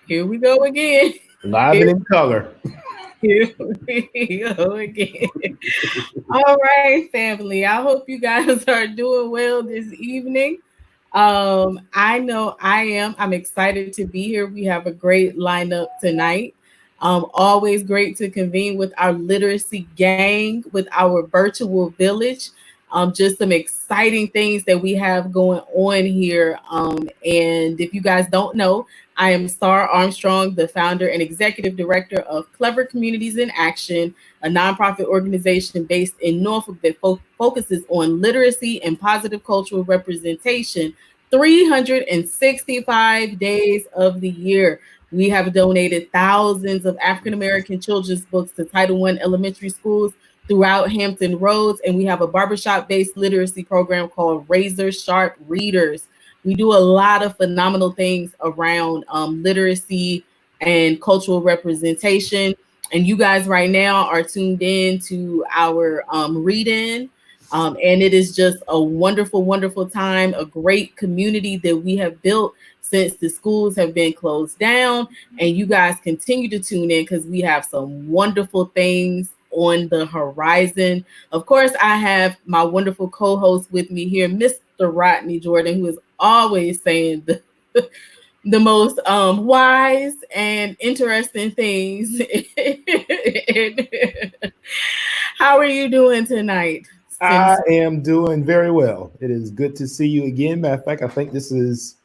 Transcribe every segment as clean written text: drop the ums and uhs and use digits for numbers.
Here we go again. Live and Here, in color. here we go again. All right, family. I hope you guys are doing well this evening. I know I am. I'm excited to be here. We have a great lineup tonight. Always great to convene with our literacy gang, with our virtual village. Just some exciting things that we have going on here. And if you guys don't know, I am Star Armstrong, the founder and executive director of Clever Communities in Action, a nonprofit organization based in Norfolk that focuses on literacy and positive cultural representation 365 days of the year. We have donated thousands of African American children's books to Title I elementary schools throughout Hampton Roads, and we have a barbershop based literacy program called Razor Sharp Readers. We do a lot of phenomenal things around literacy and cultural representation. And you guys right now are tuned in to our read in. And it is just a wonderful, wonderful time, a great community that we have built since the schools have been closed down. And you guys continue to tune in because we have some wonderful things on the horizon. Of course, I have my wonderful co host with me here, Mr. Rodney Jordan, who is always saying the most wise and interesting things. How are you doing tonight? I am doing very well. It is good to see you again. Matter of fact, I think this is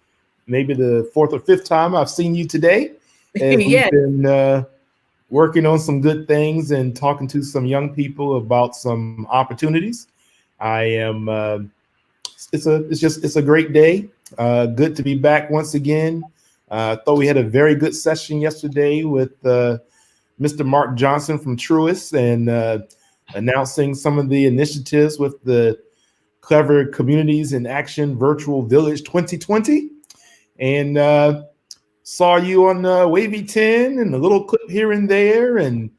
maybe the fourth or fifth time I've seen you today, as we've Yes, been working on some good things and talking to some young people about some opportunities. I am. It's a great day. Good to be back once again. I thought we had a very good session yesterday with Mr. Mark Johnson from Truist and announcing some of the initiatives with the Clever Communities in Action Virtual Village 2020. And saw you on Wavy 10 and a little clip here and there and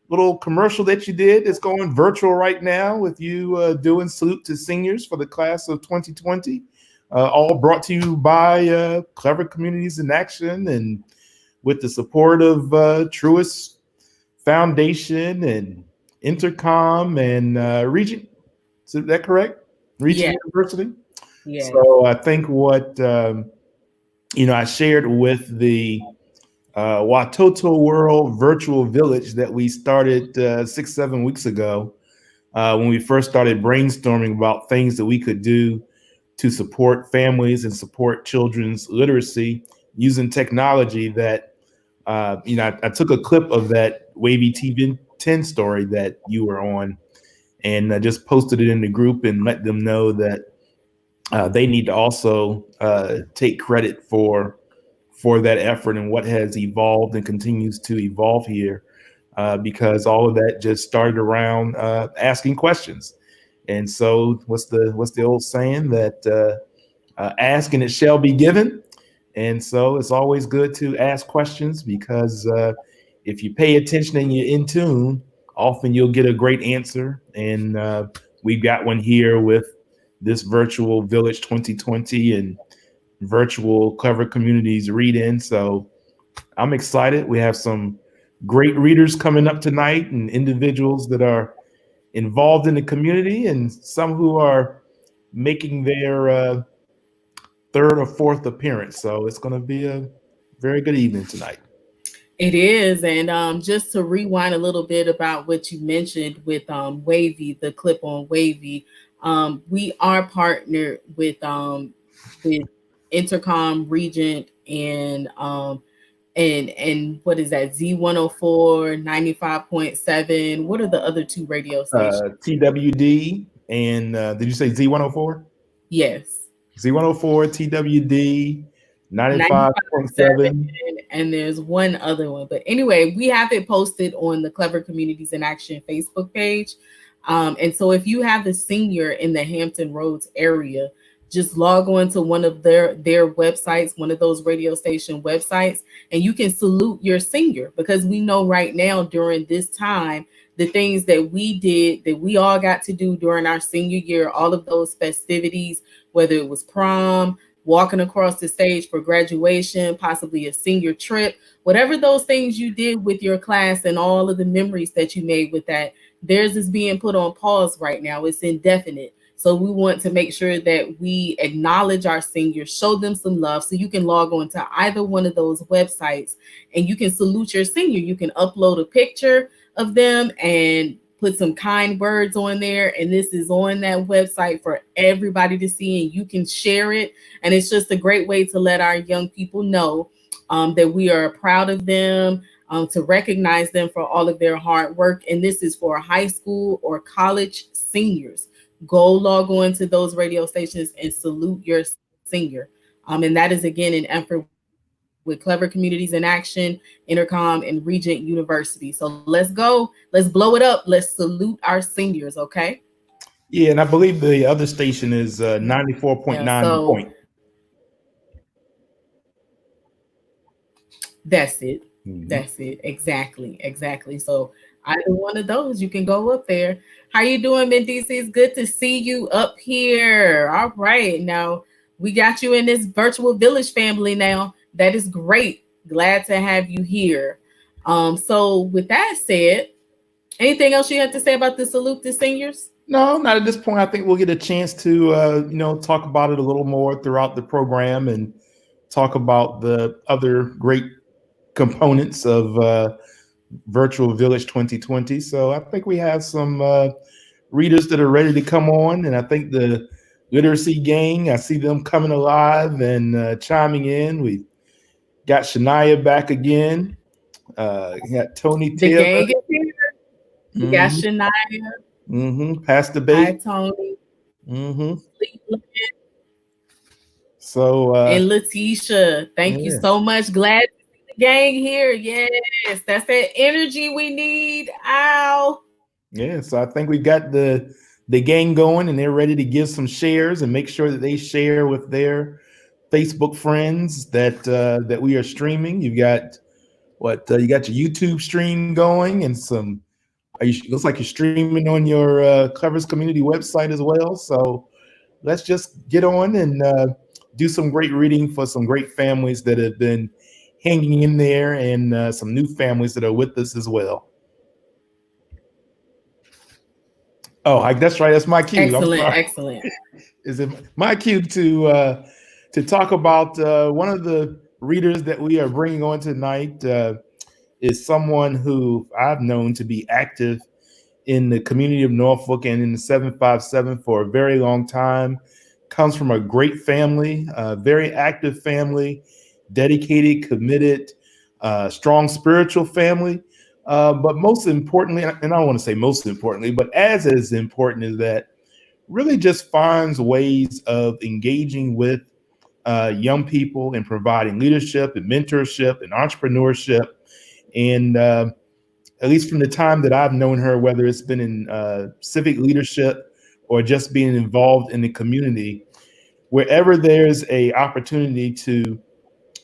little commercial that you did that's going virtual right now with you doing Salute to Seniors for the class of 2020. All brought to you by Clever Communities in Action and with the support of Truist Foundation and Intercom and Regent. Is that correct? Regent yes, University. yes. So I think what I shared with the Watoto World Virtual Village that we started 6, 7 weeks ago when we first started brainstorming about things that we could do to support families and support children's literacy using technology. That I took a clip of that Wavy TV 10 story that you were on, and I just posted it in the group and let them know that they need to also take credit for that effort and what has evolved and continues to evolve here, because all of that just started around asking questions. And so, what's the old saying that ask and it shall be given? And so, it's always good to ask questions because if you pay attention and you're in tune, often you'll get a great answer. And we've got one here with this virtual Village 2020 and virtual Clever Communities read in. So I'm excited. We have some great readers coming up tonight and individuals that are involved in the community and some who are making their third or fourth appearance. So it's going to be a very good evening tonight. It is. And just to rewind a little bit about what you mentioned with Wavy, the clip on Wavy, we are partnered with Intercom Regent and what is that, Z104 95.7. What are the other two radio stations? TWD and did you say Z104? Yes. Z104, TWD, 95.7, 95.7. and there's one other one. But anyway, we have it posted on the Clever Communities in Action Facebook page. And so if you have a senior in the Hampton Roads area, just log on to one of their websites, one of those radio station websites, and you can salute your senior, because we know right now during this time, the things that we did, that we all got to do during our senior year, all of those festivities, whether it was prom, walking across the stage for graduation, possibly a senior trip, whatever those things you did with your class and all of the memories that you made with that, theirs is being put on pause right now. It's indefinite. So we want to make sure that we acknowledge our seniors, show them some love. So you can log on to either one of those websites and you can salute your senior. You can upload a picture of them and put some kind words on there. And this is on that website for everybody to see, and you can share it. And it's just a great way to let our young people know that we are proud of them, to recognize them for all of their hard work. And this is for high school or college seniors. Go log on to those radio stations and salute your senior. And that is again an effort with Clever Communities in Action, Intercom, and Regent University. So let's go. Let's blow it up. Let's salute our seniors, okay? Yeah, and I believe the other station is Yeah. 94.9 The So Point. that's it. Mhm. That's it. Exactly. Exactly. So either one of those, you can go up there. How you doing, Mendici? It's good to see you up here. All right. Now we got you in this virtual village family now. That is great. Glad to have you here. So with that said, anything else you have to say about the salute to seniors? No, not at this point. I think we'll get a chance to talk about it a little more throughout the program and talk about the other great components of Virtual Village 2020. So I think we have some readers that are ready to come on, and I think the literacy gang, I see them coming alive and chiming in. We got Shania back again. Got Tony The Taylor. gang is here. We got Mm-hmm. Shania. Mm-hmm. Pastor Hi, Bate. Tony. Mm-hmm. Cleveland, So and Letitia. Thank you yeah, so much. Glad to see the gang here. Yes, that's that energy we need. Ow. yeah. So I think we've got the gang going, and they're ready to give some shares and make sure that they share with their Facebook friends that we are streaming. You've got what you got your YouTube stream going, and some. Looks like you're streaming on your Clever's community website as well. So let's just get on and do some great reading for some great families that have been hanging in there, and some new families that are with us as well. Oh, that's right. That's my cue. I'm Excellent, sorry. excellent. Is it my cue to talk about one of the readers that we are bringing on tonight? Is someone who I've known to be active in the community of Norfolk and in the 757 for a very long time. Comes from a great family, a very active family, dedicated, committed, strong spiritual family. But most importantly, and I don't want to say most importantly, but as important is that really just finds ways of engaging with young people and providing leadership and mentorship and entrepreneurship. And at least from the time that I've known her, whether it's been in civic leadership or just being involved in the community, wherever there's a opportunity to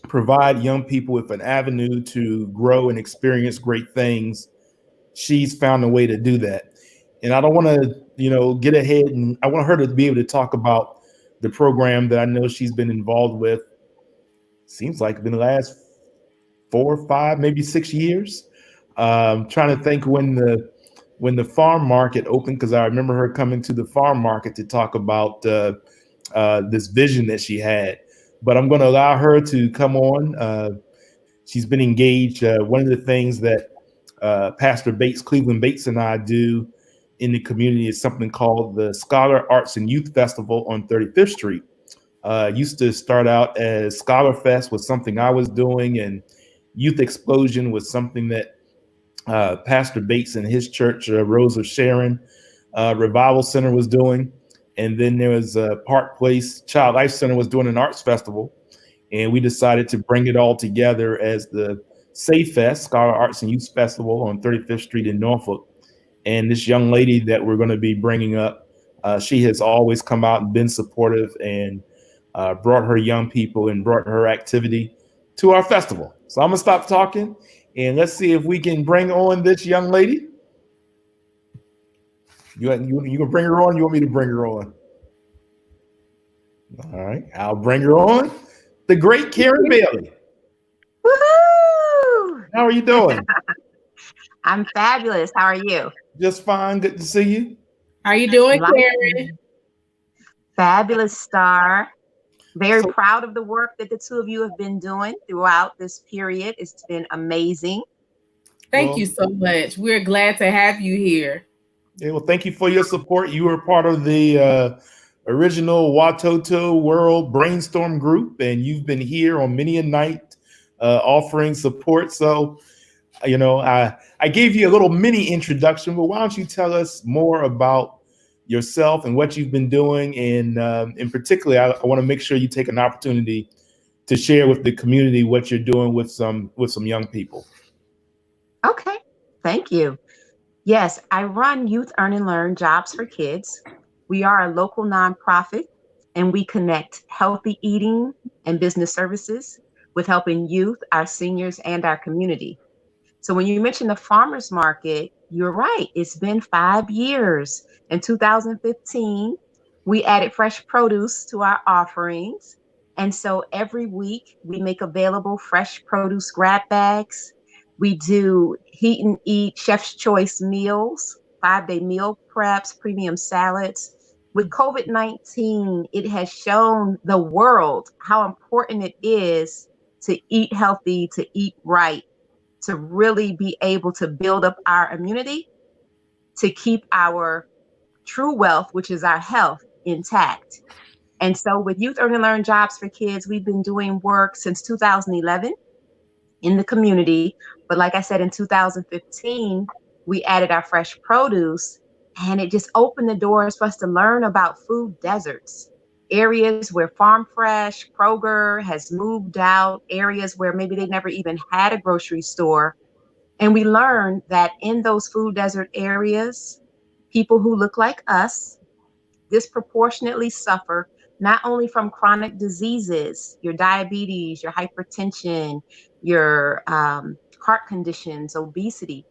provide young people with an avenue to grow and experience great things, she's found a way to do that. And I don't want to, get ahead, and I want her to be able to talk about the program that I know she's been involved with. Seems like in the last 4 or 5, maybe 6 years. Trying to think when the farm market opened, because I remember her coming to the farm market to talk about this vision that she had. But I'm going to allow her to come on. She's been engaged. One of the things that Pastor Bates, Cleveland Bates, and I do in the community is something called the Scholar Arts and Youth Festival on 35th Street. Used to start out as Scholar Fest was something I was doing, and Youth Explosion was something that Pastor Bates and his church, Rose of Sharon Revival Center, was doing. And then there was Park Place Child Life Center was doing an arts festival. And we decided to bring it all together as the Safe Fest, Scholar Arts and Youth Festival on 35th Street in Norfolk. And this young lady that we're going to be bringing up, she has always come out and been supportive and brought her young people and brought her activity to our festival. So I'm going to stop talking and let's see if we can bring on this young lady. You gonna bring her on? You want me to bring her on? All right, I'll bring her on. The great Karen Bailey. Woohoo! How are you doing? I'm fabulous. How are you? Just fine. Good to see you. How you doing, Life Karen? fabulous star. Very So, proud of the work that the two of you have been doing throughout this period. It's been amazing. Thank you well, so much. We're glad to have you here. yeah, well, thank you for your support. You were part of the original Watoto World Brainstorm Group, and you've been here on many a night offering support. So, I gave you a little mini introduction, but why don't you tell us more about yourself and what you've been doing? And in particular, I want to make sure you take an opportunity to share with the community what you're doing with some young people. Okay. Thank you. Yes, I run Youth Earn and Learn Jobs for Kids. We are a local nonprofit and we connect healthy eating and business services with helping youth, our seniors, and our community. So when you mentioned the farmers market, you're right. It's been 5 years. In 2015, we added fresh produce to our offerings. And so every week we make available fresh produce grab bags. We do heat and eat chef's choice meals, 5 day meal preps, premium salads. With COVID 19, it has shown the world how important it is to eat healthy, to eat right, to really be able to build up our immunity, to keep our true wealth, which is our health, intact. And so with Youth Earn and Learn Jobs for Kids, we've been doing work since 2011 in the community. But like I said, in 2015, we added our fresh produce and it just opened the doors for us to learn about food deserts, areas where Farm Fresh, Kroger has moved out, areas where maybe they never even had a grocery store. And we learned that in those food desert areas, people who look like us disproportionately suffer not only from chronic diseases, your diabetes, your hypertension, your heart conditions, obesity,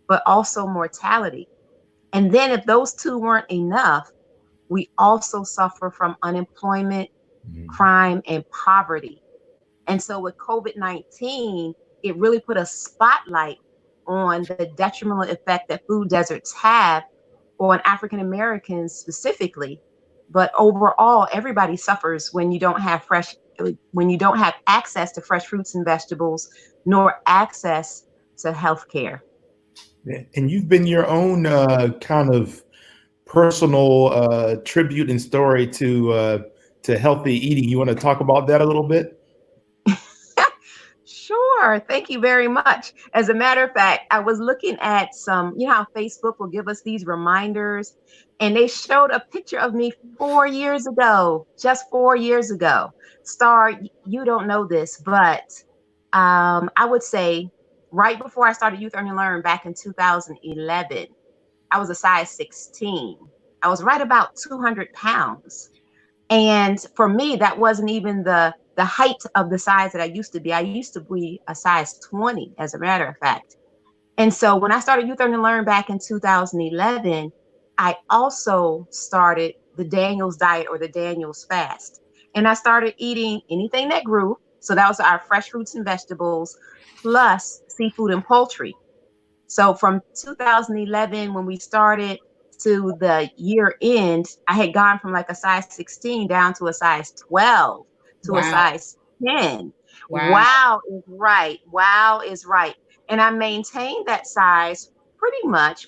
but also mortality. And then if those two weren't enough, we also suffer from unemployment, Mhm. crime, and poverty. And so with COVID 19, it really put a spotlight on the detrimental effect that food deserts have on African Americans specifically. But overall, everybody suffers when you don't have when you don't have access to fresh fruits and vegetables, nor access to health care. Yeah, and you've been your own kind of personal tribute and story to healthy eating. You want to talk about that a little bit? Sure. Thank you very much. As a matter of fact, I was looking at some, you know how Facebook will give us these reminders, and they showed a picture of me 4 years ago, just 4 years ago. Star, you don't know this, but I would say right before I started Youth Earn and Learn back in 2011, I was a size 16. I was right about 200 pounds. And for me, that wasn't even the height of the size that I used to be. I used to be a size 20, as a matter of fact. And so when I started Youth Earn and Learn back in 2011, I also started the Daniels diet or the Daniels fast. And I started eating anything that grew. So that was our fresh fruits and vegetables, plus seafood and poultry. So from 2011, when we started to the year end, I had gone from like a size 16 down to a size 12 to a Wow. size 10. Wow. Wow is right. Wow is right. And I maintained that size pretty much.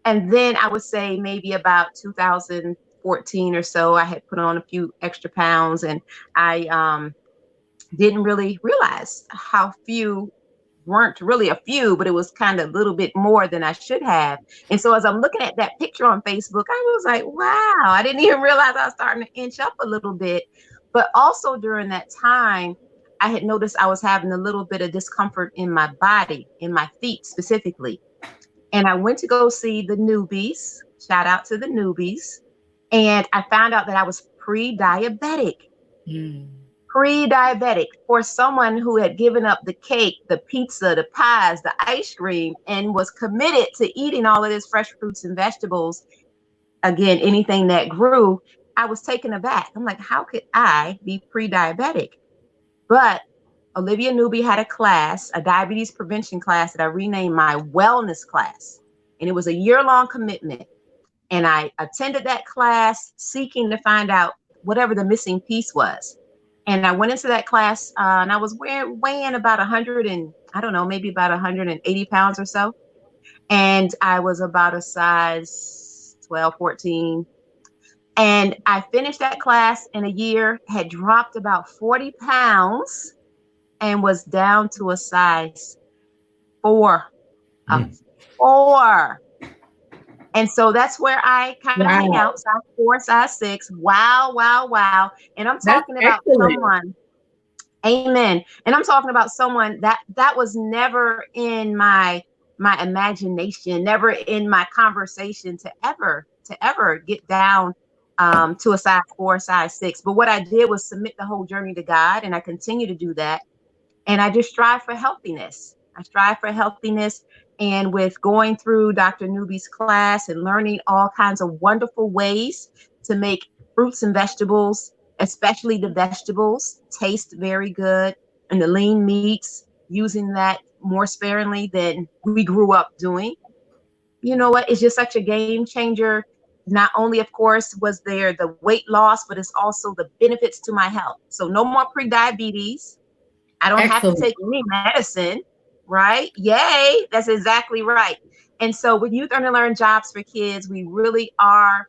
And then I would say maybe about 2014 or so, I had put on a few extra pounds and I didn't really realize how few weren't really a few, but it was kind of a little bit more than I should have. And so as I'm looking at that picture on Facebook, I was like, wow, I didn't even realize I was starting to inch up a little bit. But also during that time, I had noticed I was having a little bit of discomfort in my body, in my feet specifically. And I went to go see the newbies. Shout out to the newbies. And I found out that I was pre diabetic. Mm. Pre-diabetic for someone who had given up the cake, the pizza, the pies, the ice cream, and was committed to eating all of this fresh fruits and vegetables. Again, anything that grew. I was taken aback. I'm like, how could I be pre-diabetic? But Olivia Newby had a class, a diabetes prevention class that I renamed my wellness class. And it was a year-long commitment. And I attended that class seeking to find out whatever the missing piece was. And I went into that class and I was weighing about 100 and I don't know, maybe about 180 pounds or so. And I was about a size 12, 14. And I finished that class in a year, had dropped about 40 pounds and was down to a size 4. A Mm. 4. And so that's where I kind of hang Wow, out, size 4, size 6. Wow, wow, wow. And I'm that's talking about excellent. someone, amen. And I'm talking about someone that was never in my imagination, never in my conversation to ever get down to a size 4, size 6. But what I did was submit the whole journey to God, and I continue to do that. And I just strive for healthiness. I strive for healthiness. And with going through Dr. Newby's class and learning all kinds of wonderful ways to make fruits and vegetables, especially the vegetables, taste very good, and the lean meats, using that more sparingly than we grew up doing. You know what? It's just such a game changer. Not only, of course, was there the weight loss, but it's also the benefits to my health. So no more pre-diabetes. I don't have to Excellent. take any medicine, right? Yay, that's exactly right. And so with Youth Earn and Learn Jobs for Kids, we really are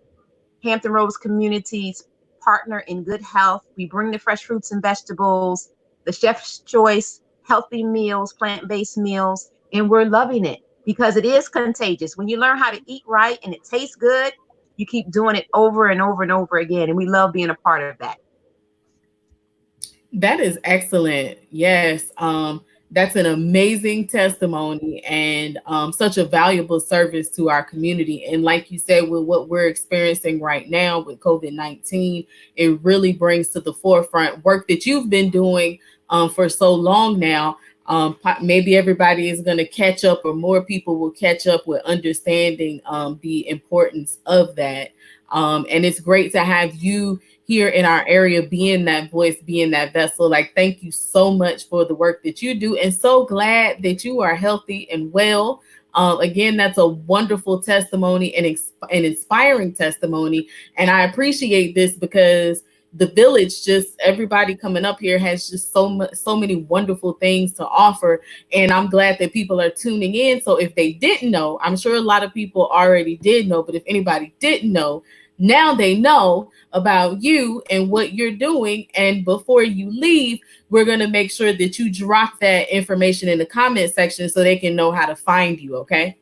Hampton Roads community's partner in good health. We bring the fresh fruits and vegetables, the chef's choice, healthy meals, plant-based meals, and we're loving it because it is contagious. When you learn how to eat right and it tastes good, you keep doing it over and over and over again. And we love being a part of that. That is excellent. Yes. That's an amazing testimony and such a valuable service to our community. And like you said, with what we're experiencing right now with COVID-19, it really brings to the forefront work that you've been doing for so long now. Maybe everybody is going to catch up, or more people will catch up with understanding the importance of that. And it's great to have you here in our area being that voice, being that vessel. Like, thank you so much for the work that you do, and so glad that you are healthy and well. Again, that's a wonderful testimony and an inspiring testimony. And I appreciate this because the village, just everybody coming up here, has just so many wonderful things to offer. And I'm glad that people are tuning in. So if they didn't know, I'm sure a lot of people already did know, but if anybody didn't know, now they know about you and what you're doing. And before you leave, we're going to make sure that you drop that information in the comment section so they can know how to find you. Okay.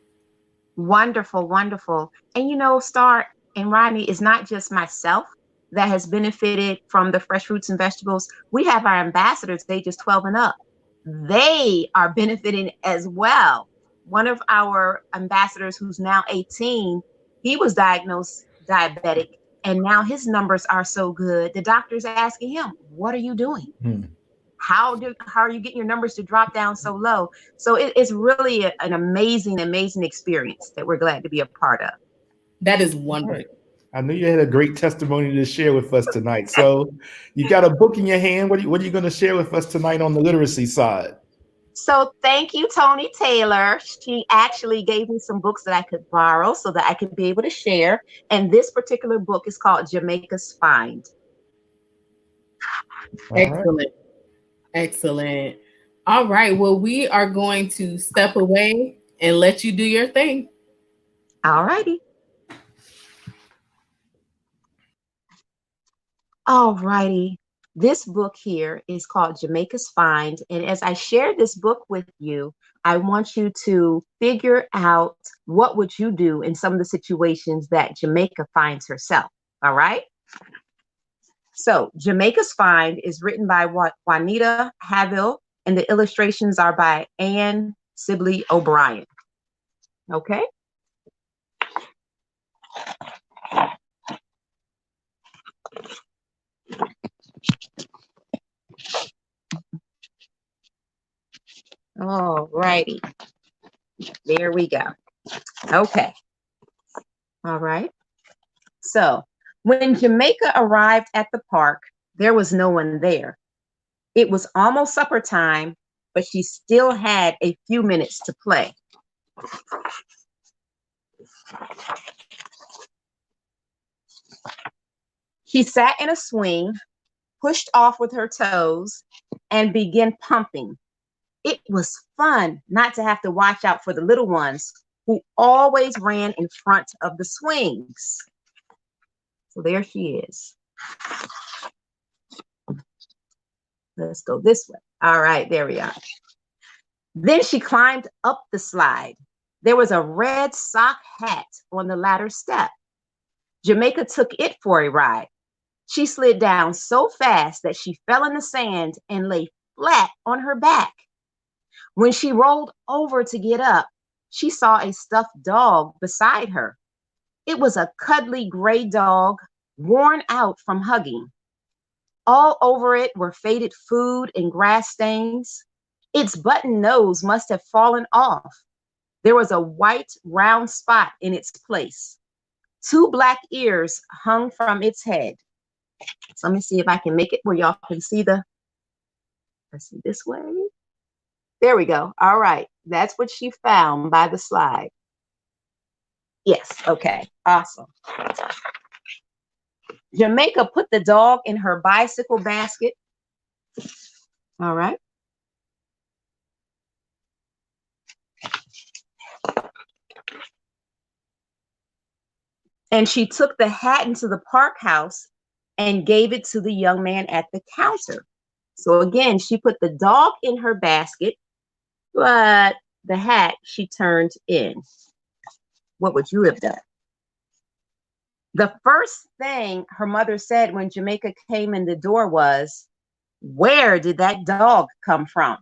Wonderful, wonderful. And Star and Rodney, is not just myself that has benefited from the fresh fruits and vegetables. We have our ambassadors, ages 12 and up. They are benefiting as well. One of our ambassadors, who's now 18, he was diagnosed diabetic, and now his numbers are so good. The doctor's asking him, "What are you doing? Mm. How are you getting your numbers to drop down so low?" So it's really an amazing experience that we're glad to be a part of. That is All right. wonderful. I knew you had a great testimony to share with us tonight. So you got a book in your hand. What are you going to share with us tonight on the literacy side? So thank you, Tony Taylor. She actually gave me some books that I could borrow so that I could be able to share. And this particular book is called Jamaica's Find. All right. Excellent. Excellent. All right. Well, we are going to step away and let you do your thing. All righty. All righty. This book here is called Jamaica's Find. And as I share this book with you, I want you to figure out what would you do in some of the situations that Jamaica finds herself. All right. So Jamaica's Find is written by Juanita Haville, and the illustrations are by Anne Sibley O'Brien. Okay. All righty. There we go. Okay. All right. So When Jamaica arrived at the park, there was no one there. It was almost supper time, but she still had a few minutes to play. She sat in a swing, pushed off with her toes, and began pumping. It was fun not to have to watch out for the little ones who always ran in front of the swings. So there she is. Let's go this way. All right, there we are. Then she climbed up the slide. There was a red sock hat on the ladder step. Jamaica took it for a ride. She slid down so fast that she fell in the sand and lay flat on her back. When she rolled over to get up, she saw a stuffed dog beside her. It was a cuddly gray dog, worn out from hugging. All over it were faded food and grass stains. Its button nose must have fallen off. There was a white round spot in its place. 2 black ears hung from its head. So let me see if I can make it where y'all can see let's see, this way. There we go. All right. That's what she found by the slide. Yes. Okay. Awesome. Jamaica put the dog in her bicycle basket. All right. And she took the hat into the park house and gave it to the young man at the counter. So again, she put the dog in her basket, but the hat she turned in. What would you have done? The first thing her mother said when Jamaica came in the door was, "Where did that dog come from?"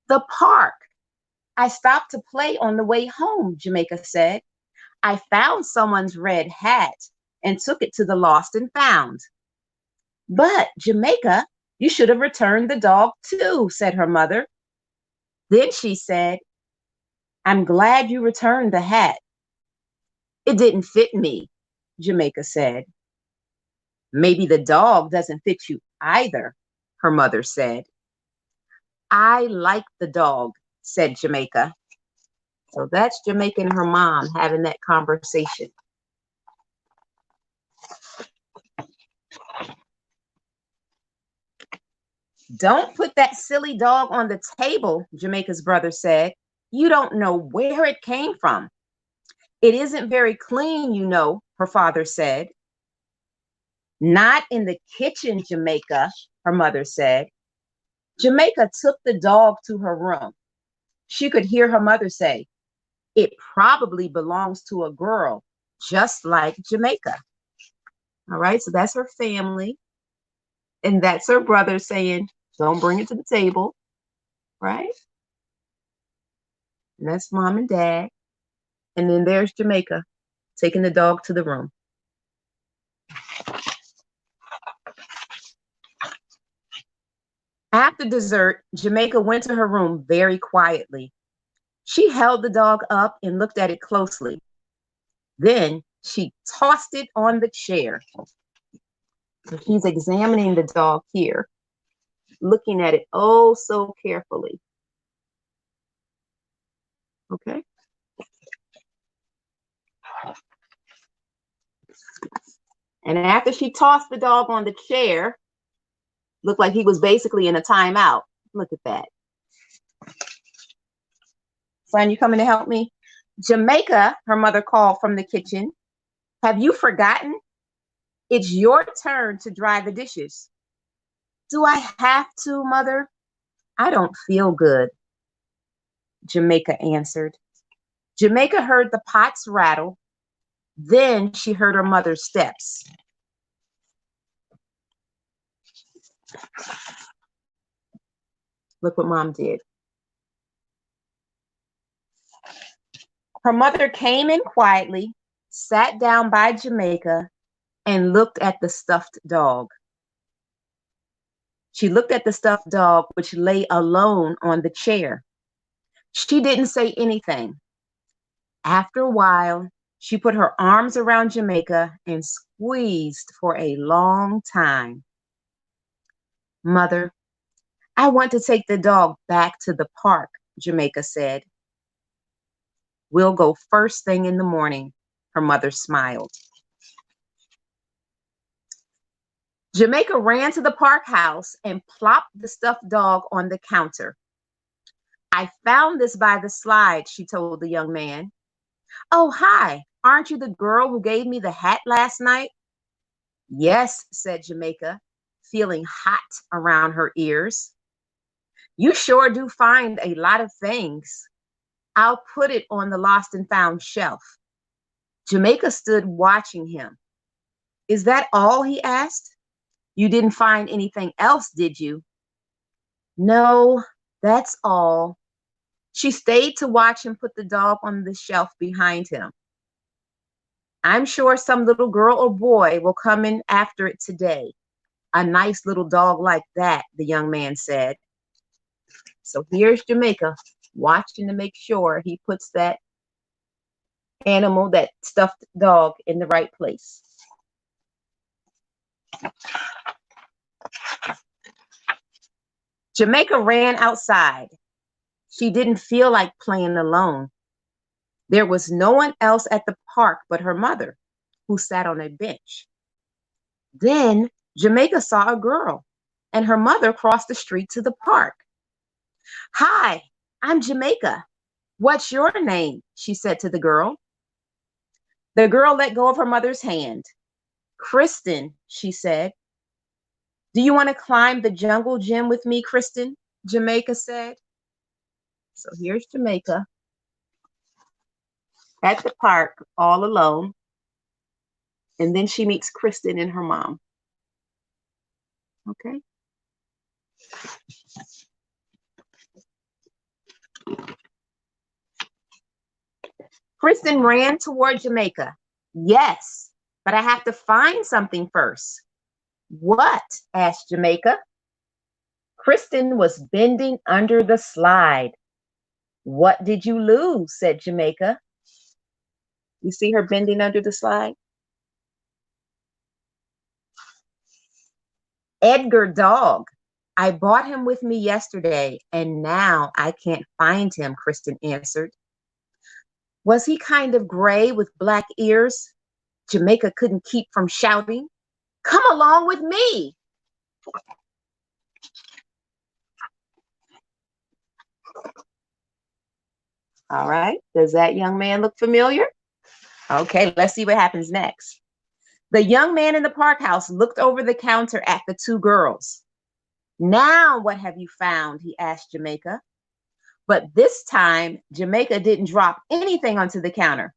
"The park. I stopped to play on the way home," Jamaica said. "I found someone's red hat and took it to the lost and found." "But Jamaica, you should have returned the dog too," said her mother. Then she said, "I'm glad you returned the hat." "It didn't fit me," Jamaica said. "Maybe the dog doesn't fit you either," her mother said. "I like the dog," said Jamaica. So that's Jamaica and her mom having that conversation. "Don't put that silly dog on the table," Jamaica's brother said. "You don't know where it came from." "It isn't very clean, you know," her father said. "Not in the kitchen, Jamaica," her mother said. Jamaica took the dog to her room. She could hear her mother say, "It probably belongs to a girl just like Jamaica." All right, so that's her family. And that's her brother saying, "Don't bring it to the table," right? And that's mom and dad. And then there's Jamaica taking the dog to the room. After dessert, Jamaica went to her room very quietly. She held the dog up and looked at it closely. Then she tossed it on the chair. So she's examining the dog here, looking at it oh so carefully. Okay. And after she tossed the dog on the chair, looked like he was basically in a timeout. Look at that. Son, you coming to help me? "Jamaica," her mother called from the kitchen. "Have you forgotten? It's your turn to dry the dishes." "Do I have to, mother? I don't feel good," Jamaica answered. Jamaica heard the pots rattle. Then she heard her mother's steps. Look what mom did. Her mother came in quietly, sat down by Jamaica, and looked at the stuffed dog. She looked at the stuffed dog, which lay alone on the chair. She didn't say anything. After a while, She put her arms around Jamaica and squeezed for a long time. Mother, I want to take the dog back to the park, Jamaica said. We'll go first thing in the morning, her mother smiled. Jamaica ran to the park house and plopped the stuffed dog on the counter. I found this by the slide, she told the young man. Oh, hi. Aren't you the girl who gave me the hat last night? Yes, said Jamaica, feeling hot around her ears. You sure do find a lot of things. I'll put it on the lost and found shelf. Jamaica stood watching him. Is that all? He asked. You didn't find anything else, did you? No, that's all. She stayed to watch him put the dog on the shelf behind him. I'm sure some little girl or boy will come in after it today. A nice little dog like that, the young man said. So here's Jamaica watching to make sure he puts that animal, that stuffed dog, in the right place. Jamaica ran outside. She didn't feel like playing alone. There was no one else at the park but her mother, who sat on a bench. Then Jamaica saw a girl, and her mother crossed the street to the park. Hi, I'm Jamaica. What's your name? She said to the girl. The girl let go of her mother's hand. Kristen, she said. Do you want to climb the jungle gym with me, Kristen? Jamaica said. So here's Jamaica at the park all alone. And then she meets Kristen and her mom. Okay. Kristen ran toward Jamaica. Yes, but I have to find something first. What? Asked Jamaica. Kristen was bending under the slide. What did you lose? Said Jamaica. You see her bending under the slide? Edgar dog. I bought him with me yesterday, and now I can't find him, Kristen answered. Was he kind of gray with black ears? Jamaica couldn't keep from shouting. Come along with me. All right. Does that young man look familiar? Okay, let's see what happens next. The young man in the park house looked over the counter at the two girls. Now what have you found? He asked Jamaica. But this time, Jamaica didn't drop anything onto the counter.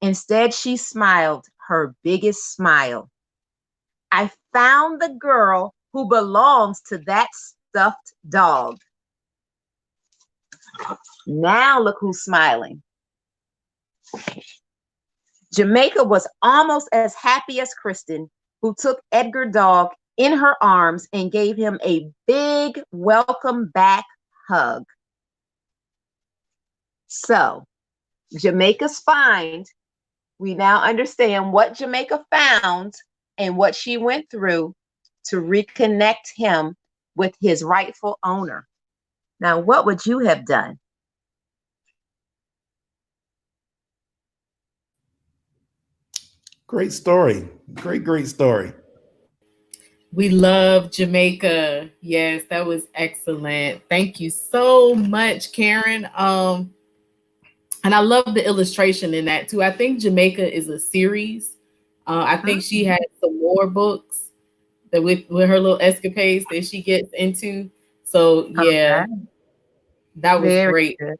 Instead, she smiled her biggest smile. I found the girl who belongs to that stuffed dog. Now look who's smiling. Jamaica was almost as happy as Kristen, who took Edgar Dog in her arms and gave him a big welcome back hug. So, Jamaica's find, we now understand what Jamaica found and what she went through to reconnect him with his rightful owner. Now, what would you have done? Great story. Great story. We love Jamaica. Yes, that was excellent. Thank you so much, Karen. And I love the illustration in that too. I think Jamaica is a series. I think she has some more books that with her little escapades that she gets into. So yeah, Okay. that was Very great. good.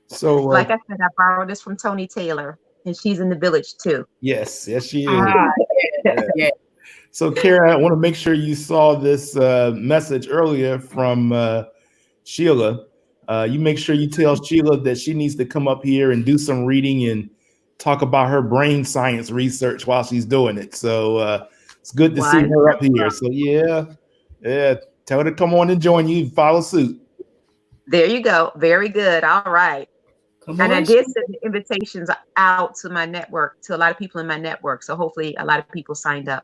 So Like I said, I borrowed this from Toni Taylor, and she's in the village too. yes, she is. Ah, yes, Yeah. yes. So Kara, I want to make sure you saw this message earlier from Sheila. You make sure you tell Sheila that she needs to come up here and do some reading and talk about her brain science research while she's doing it. So it's good to see her up here. So yeah, tell her to come on and join you. Follow suit. There you go. Very good. All right. Come And I on, did send the invitations out to my network, to a lot of people in my network. So hopefully a lot of people signed up.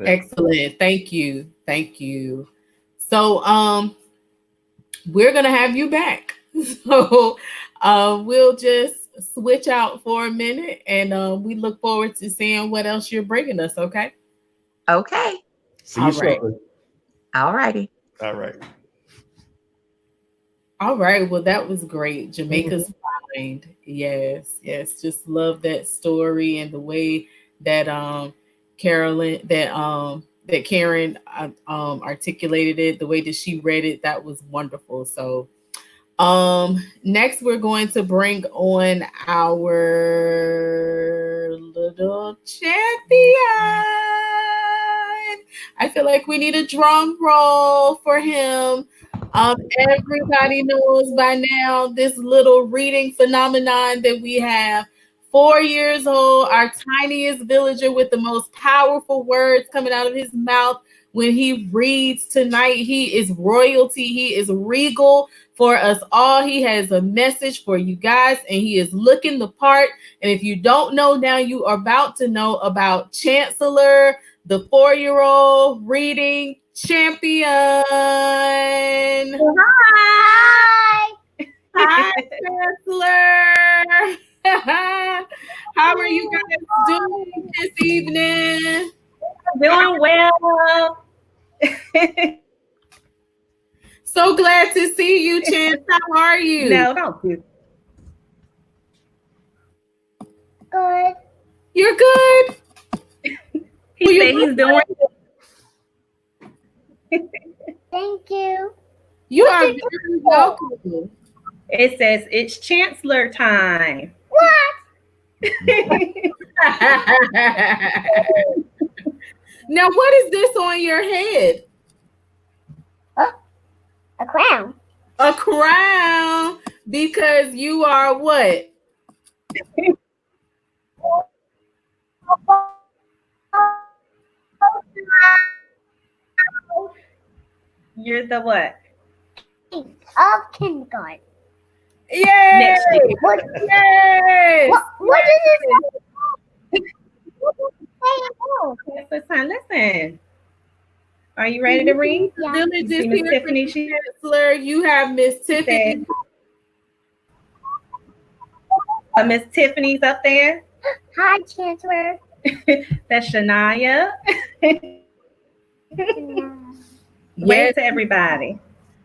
excellent. Thank you. Thank you. So we're gonna have you back. So we'll just switch out for a minute and we look forward to seeing what else you're bringing us, okay? Okay. See you All right. shortly. All righty. All right. All right. Well, that was great. Jamaica's Mhm. Find. Yes, yes. Just love that story and the way that that Karen articulated it, the way that she read it, that was wonderful. So next we're going to bring on our little champion. I feel like we need a drum roll for him. Everybody knows by now this little reading phenomenon that we have. 4 years old, our tiniest villager with the most powerful words coming out of his mouth when he reads tonight. He is royalty. He is regal for us all. He has a message for you guys, and he is looking the part. And if you don't know now, you are about to know about Chancellor, the 4-year-old reading champion. Hi. Hi, Chancellor. How are you guys doing this evening? Doing well. So glad to see you, Chance. How are you? No, don't do. Good. You're good. He Well, you said look he's doing. Thank you. You What's are it very welcome. It says it's Chancellor time. What? Now, what is this on your head? A crown. A crown, because you are what? You're the what? Of kindergarten. Yay! Next year. What? Yes! What does it say? What does it say at all? Chancellor time. Listen. Are you ready to read? The Yeah. village You is see Miss here for Tiffany? you, She Chancellor. You have Miss Tiffany. said, Miss Tiffany's up there. Hi, Chancellor. That's Shania. Yes, Wave to everybody.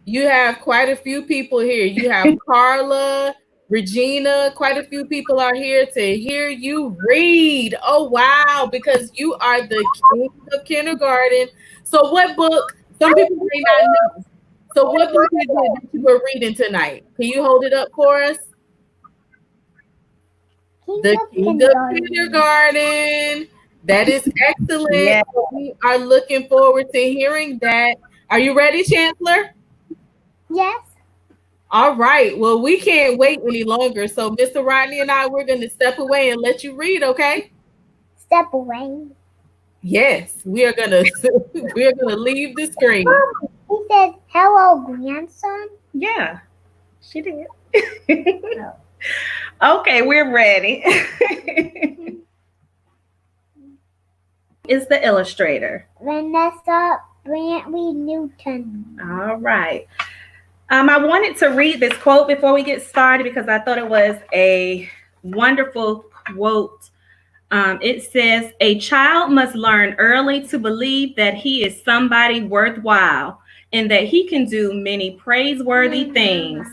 you have quite a few people here. You have Carla, Regina, quite a few people are here to hear you read. Oh, wow, because you are the king of kindergarten. So, what book? Some people may not know. So, what book is it that you were reading tonight? Can you hold it up for us? King The of king of kindergarten. kindergarten. That is excellent. Yeah. We are looking forward to hearing that. Are you ready, Chancellor? Yes. All right. Well, we can't wait any longer. So, Mr. Rodney and I, we're going to step away and let you read, okay? Step away. Yes, we are gonna we are gonna leave the screen. Mom, he said, hello, grandson. Yeah, she did. Okay, we're ready. Is the illustrator. Vanessa Brantley Newton. All right. I wanted to read this quote before we get started because I thought it was a wonderful quote. It says, a child must learn early to believe that he is somebody worthwhile and that he can do many praiseworthy things.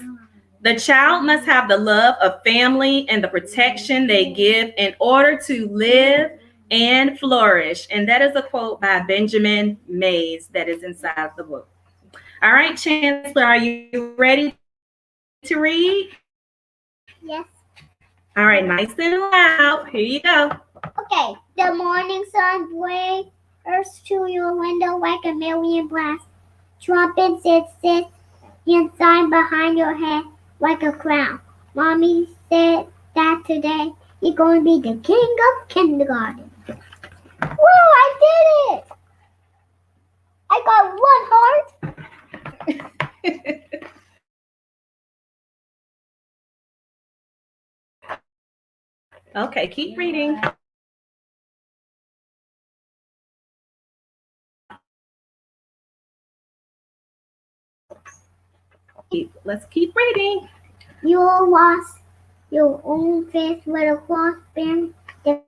The child must have the love of family and the protection they give in order to live and flourish. And that is a quote by Benjamin Mays that is inside the book. All right, Chancellor, are you ready to read? Yes. All right, nice and loud. Here you go. Okay. The morning sun blares to your window like a million blasts. Trumpets it sits inside behind your head like a crown. Mommy said that today you're going to be the king of kindergarten. Whoa, I did it! I got one heart. Okay, keep reading. Let's keep reading. You lost your own face with a cross bearing the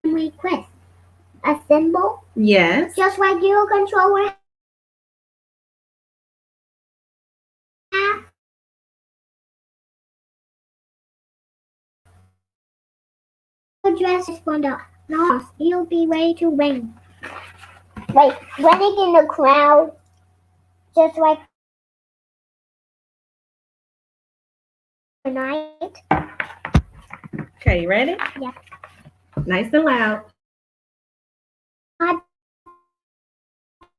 family crest. A symbol? Yes. Just like your controller have. Your dress is for the lost. You'll be ready to win. Like running in the crowd, just like night. Okay, you ready? Yeah. Nice and loud. My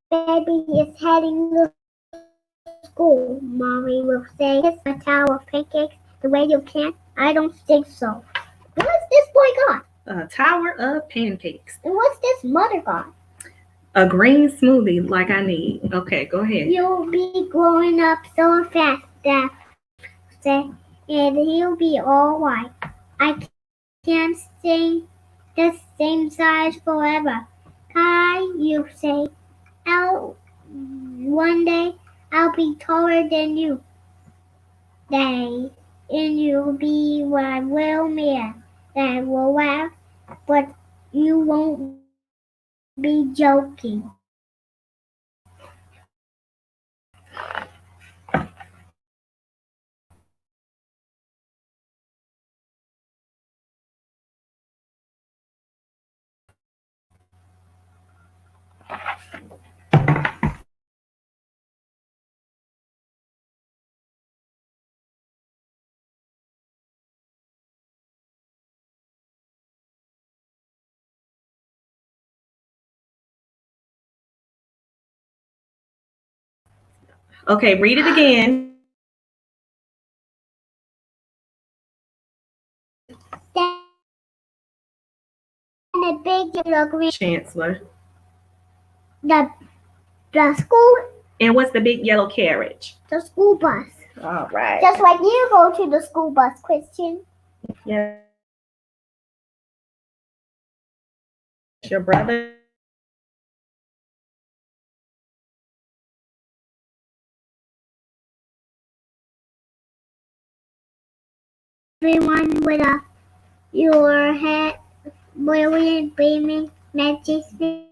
baby is heading to school, Mommy will say. Kiss a tower of pancakes the way you can. I don't think so. What's this boy got? A tower of pancakes. And what's this mother got? A green smoothie like I need. Okay, go ahead. You'll be growing up so fast, Dad said, and he'll be all white. I can't stay the same size forever. Kai, you say, one day I'll be taller than you. Day, and you'll be a real man that will laugh, but you won't be joking. Okay, read it again. Then a big yellow green Chancellor. the the school And what's the big yellow carriage? the school bus. All right. Just like you go to the school bus, Christian. Yes. Your brother. Everyone with your head brilliant, beaming, majestic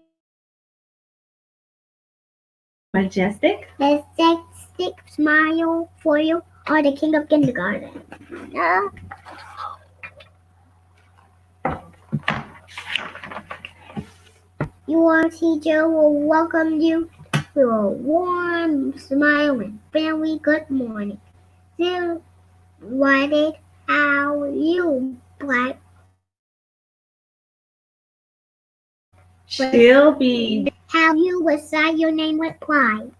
smile for you are the king of kindergarten. Your teacher will welcome you with a warm smile and friendly good morning. Delighted how you black. She'll be. How you recite your name with pride.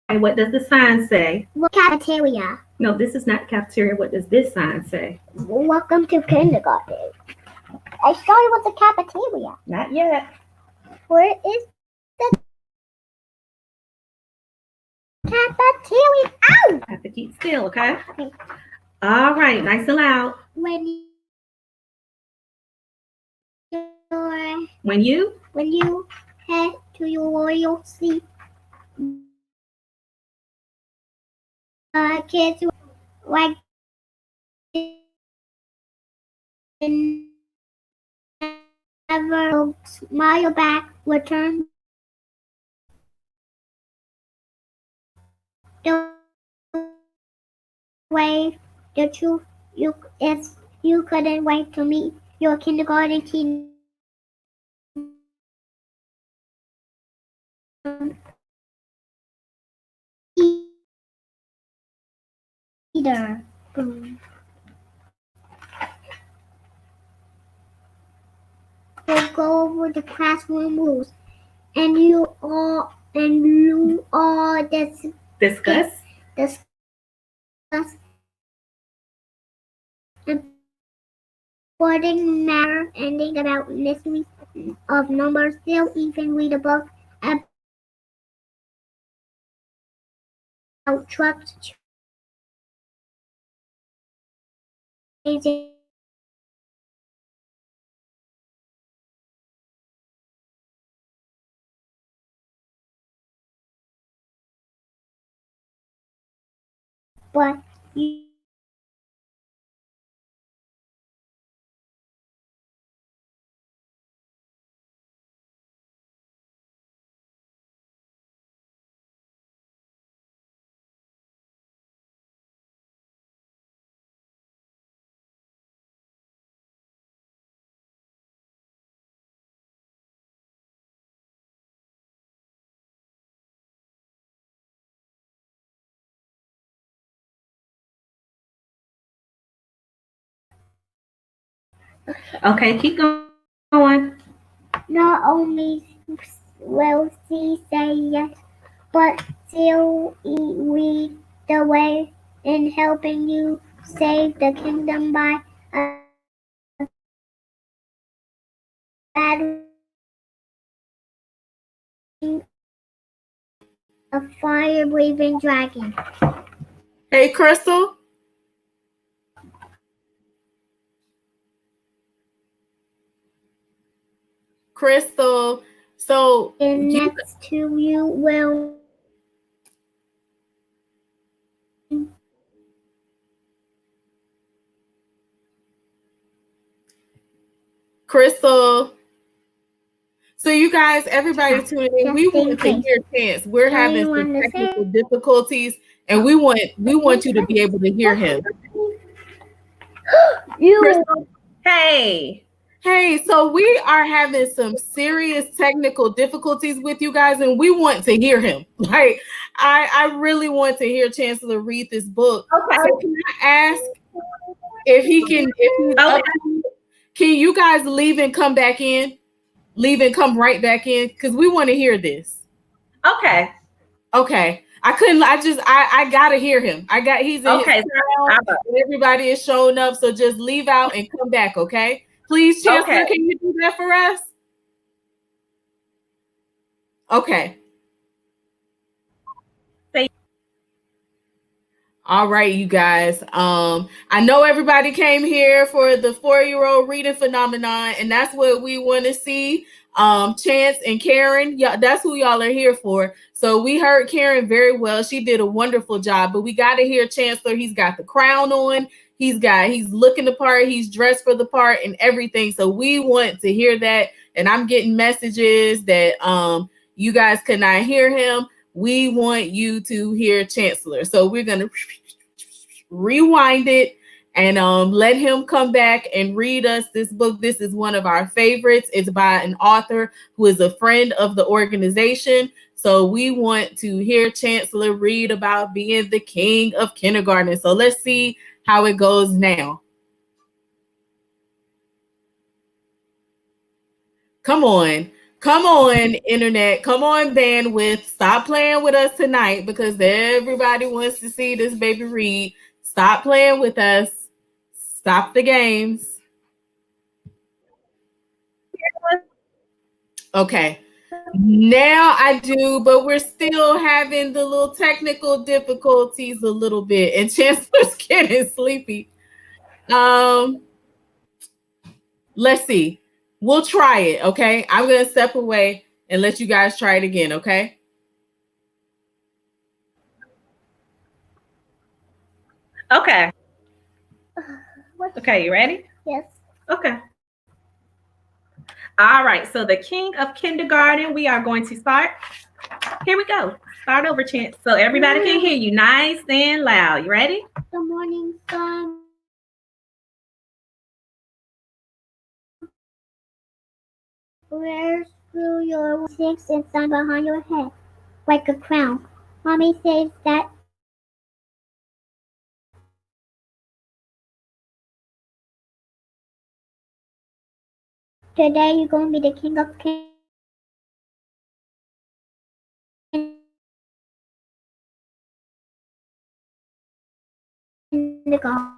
And what does the sign say? Cafeteria. No, this is not cafeteria. What does this sign say? Welcome to kindergarten. I started with the cafeteria. Not yet. Where is the cafeteria? Ow! I have to keep still, okay? All right, nice and loud. When you head to your royal seat, kids like never smile back, return the wave. The truth is you couldn't wait to meet your kindergarten teacher. We'll go over the classroom rules, and you all Discuss. Important matter ending about mysteries of numbers. They'll even read a book about trucks, but you Okay, keep going. not only will she say yes, but she'll lead the way in helping you save the kingdom by a fire-breathing dragon. Hey, Crystal. Crystal. So And you next to you will Crystal. So you guys, everybody tuning in, we just in want to case. hear Chance. We're So having you some understand? technical difficulties, and we want you to be able to hear him. You Hey. Hey, so we are having some serious technical difficulties with you guys, and we want to hear him. Like, I really want to hear Chancellor read this book. Okay. So can I ask if he's Okay. up to it, can you guys leave and come back in? Leave and come right back in? Because we want to hear this. Okay. Okay. I gotta hear him. He's in his Okay. crowd. Everybody is showing up. So just leave out and come back, okay? Please, Okay. Chancellor, can you do that for us? Okay. Say- All right, you guys. I know everybody came here for the 4-year-old reading phenomenon, and that's what we want to see. Chance and Karen, yeah, that's who y'all are here for. So we heard Karen very well. She did a wonderful job, but we got to hear Chancellor. He's got the crown on. He's looking the part. He's dressed for the part and everything. So we want to hear that. And I'm getting messages that you guys could not hear him. We want you to hear Chancellor. So we're going to rewind it and let him come back and read us this book. This is one of our favorites. It's by an author who is a friend of the organization. So we want to hear Chancellor read about being the king of kindergarten. So let's see how it goes now. Come on. Come on, internet. Come on, bandwidth. Stop playing with us tonight because everybody wants to see this baby read. Stop playing with us. Stop the games. Okay. Now I do, but we're still having the little technical difficulties a little bit. And Chancellor's getting sleepy. Um, let's see. We'll try it, okay? I'm gonna step away and let you guys try it again, okay? Okay. Okay, you ready? Yes. Okay. All right. So the king of kindergarten, we are going to start. Here we go. Start over, Chance. So everybody can hear you nice and loud. You ready? The morning sun wears through your cheeks and sun behind your head like a crown. Mommy says that today you're going to be the king of kindergarten.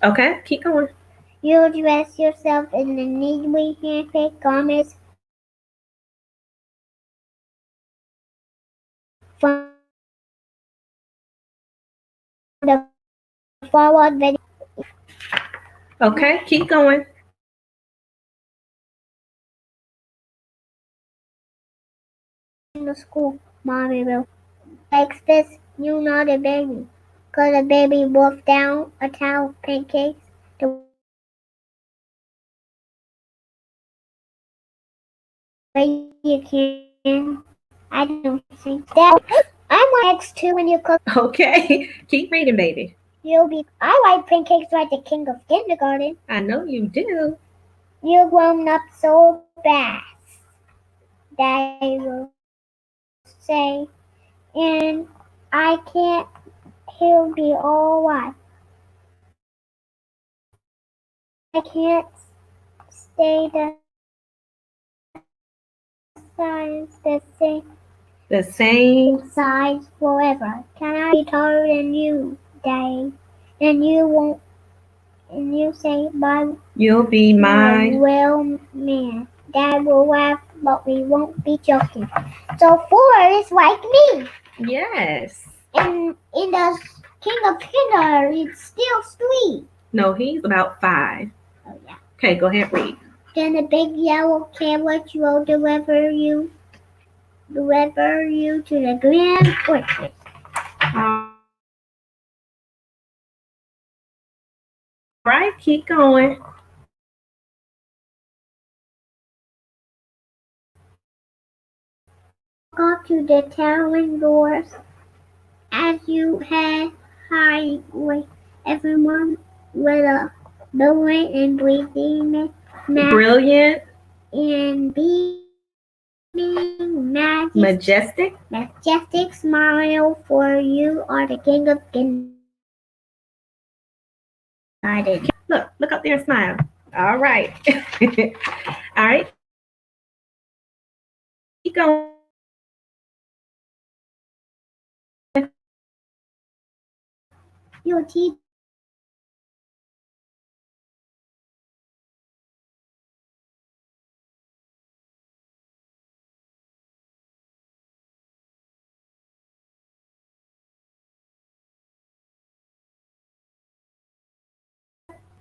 Okay. Keep going. You'll dress yourself in the neatly handpicked garments the forward video Okay, keep going. in the school. Mommy will like this. You know the baby. Cause the baby wolfed down a towel of pancakes. The way you can. I don't think that. I want eggs too when you cook. Okay, keep reading, baby. You'll be. I like pancakes like the king of kindergarten. I know you do. You're grown up so fast. Daddy will say, and I can't. He'll be all right. I can't stay the The same. size forever. Can I be taller than you, Daddy? And you won't. And you say, "My You'll be my. well, man." Dad will laugh, but we won't be joking. So 4 is like me. Yes. And in the King of Kindergarten, it's still 3. No, he's about 5. Oh yeah. Okay, go ahead, read. Then the big yellow carriage will deliver you to the grand fortress. All right, keep going. Walk up to the towering doors as you head highway. Everyone with a brilliant and breathing Brilliant. and beaming Majestic. majestic smile, for you are the king of kindergarten. Look up there and smile. All right. All right. Keep going. Your teeth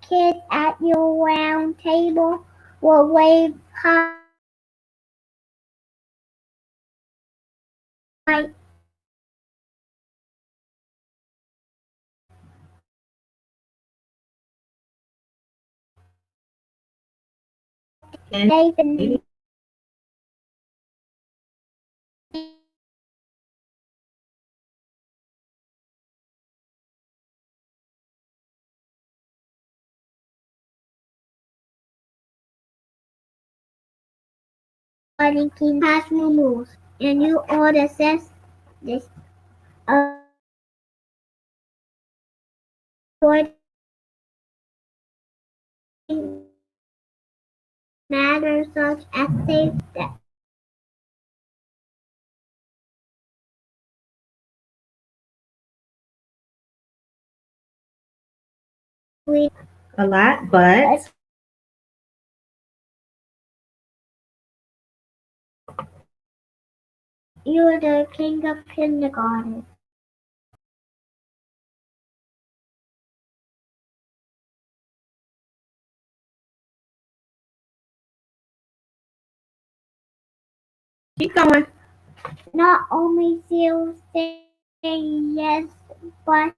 kids at your round table will wave hi And David King has no rules, and you order says this avoiding matters such as safe that we a lot, but you're the king of kindergarten. keep going. Not only you say yes, but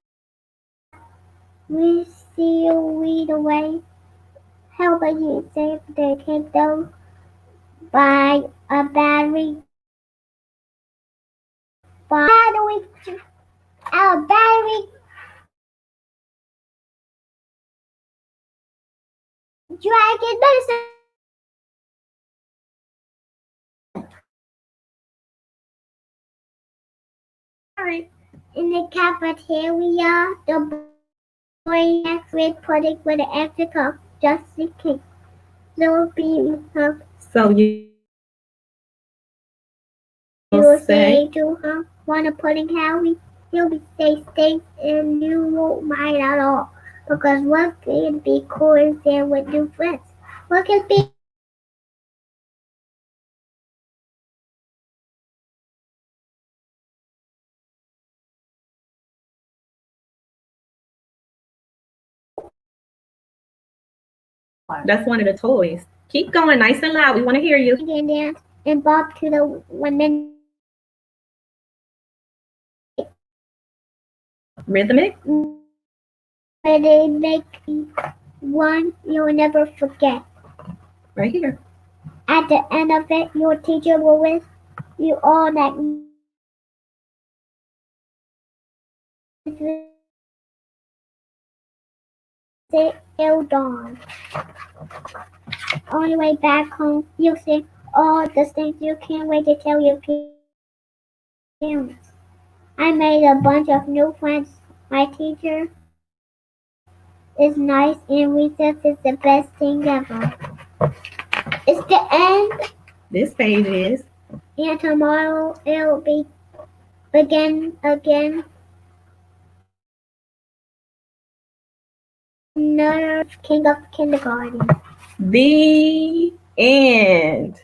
we still lead the way. Helping you save the kingdom by a battery dragon medicine. All right. In the cafeteria, the boy next with pudding with an extra cup, just in case. No being cup. So you You'll say say to him, want a pudding, Howie? He'll be stay and you won't mind at all. Because what could be cool than with new friends? What could be That's one of the toys. Keep going nice and loud. We want to hear you. And dance and bob to the women Rhythmic. where they make one you'll never forget. Right here. At the end of it, your teacher will wish you all that ill dawn. On your way back home, you'll see all the things you can't wait to tell your parents. I made a bunch of new friends. My teacher is nice and recess is the best thing ever. It's the end, This page is. and tomorrow it'll begin again. Another king of kindergarten. The end.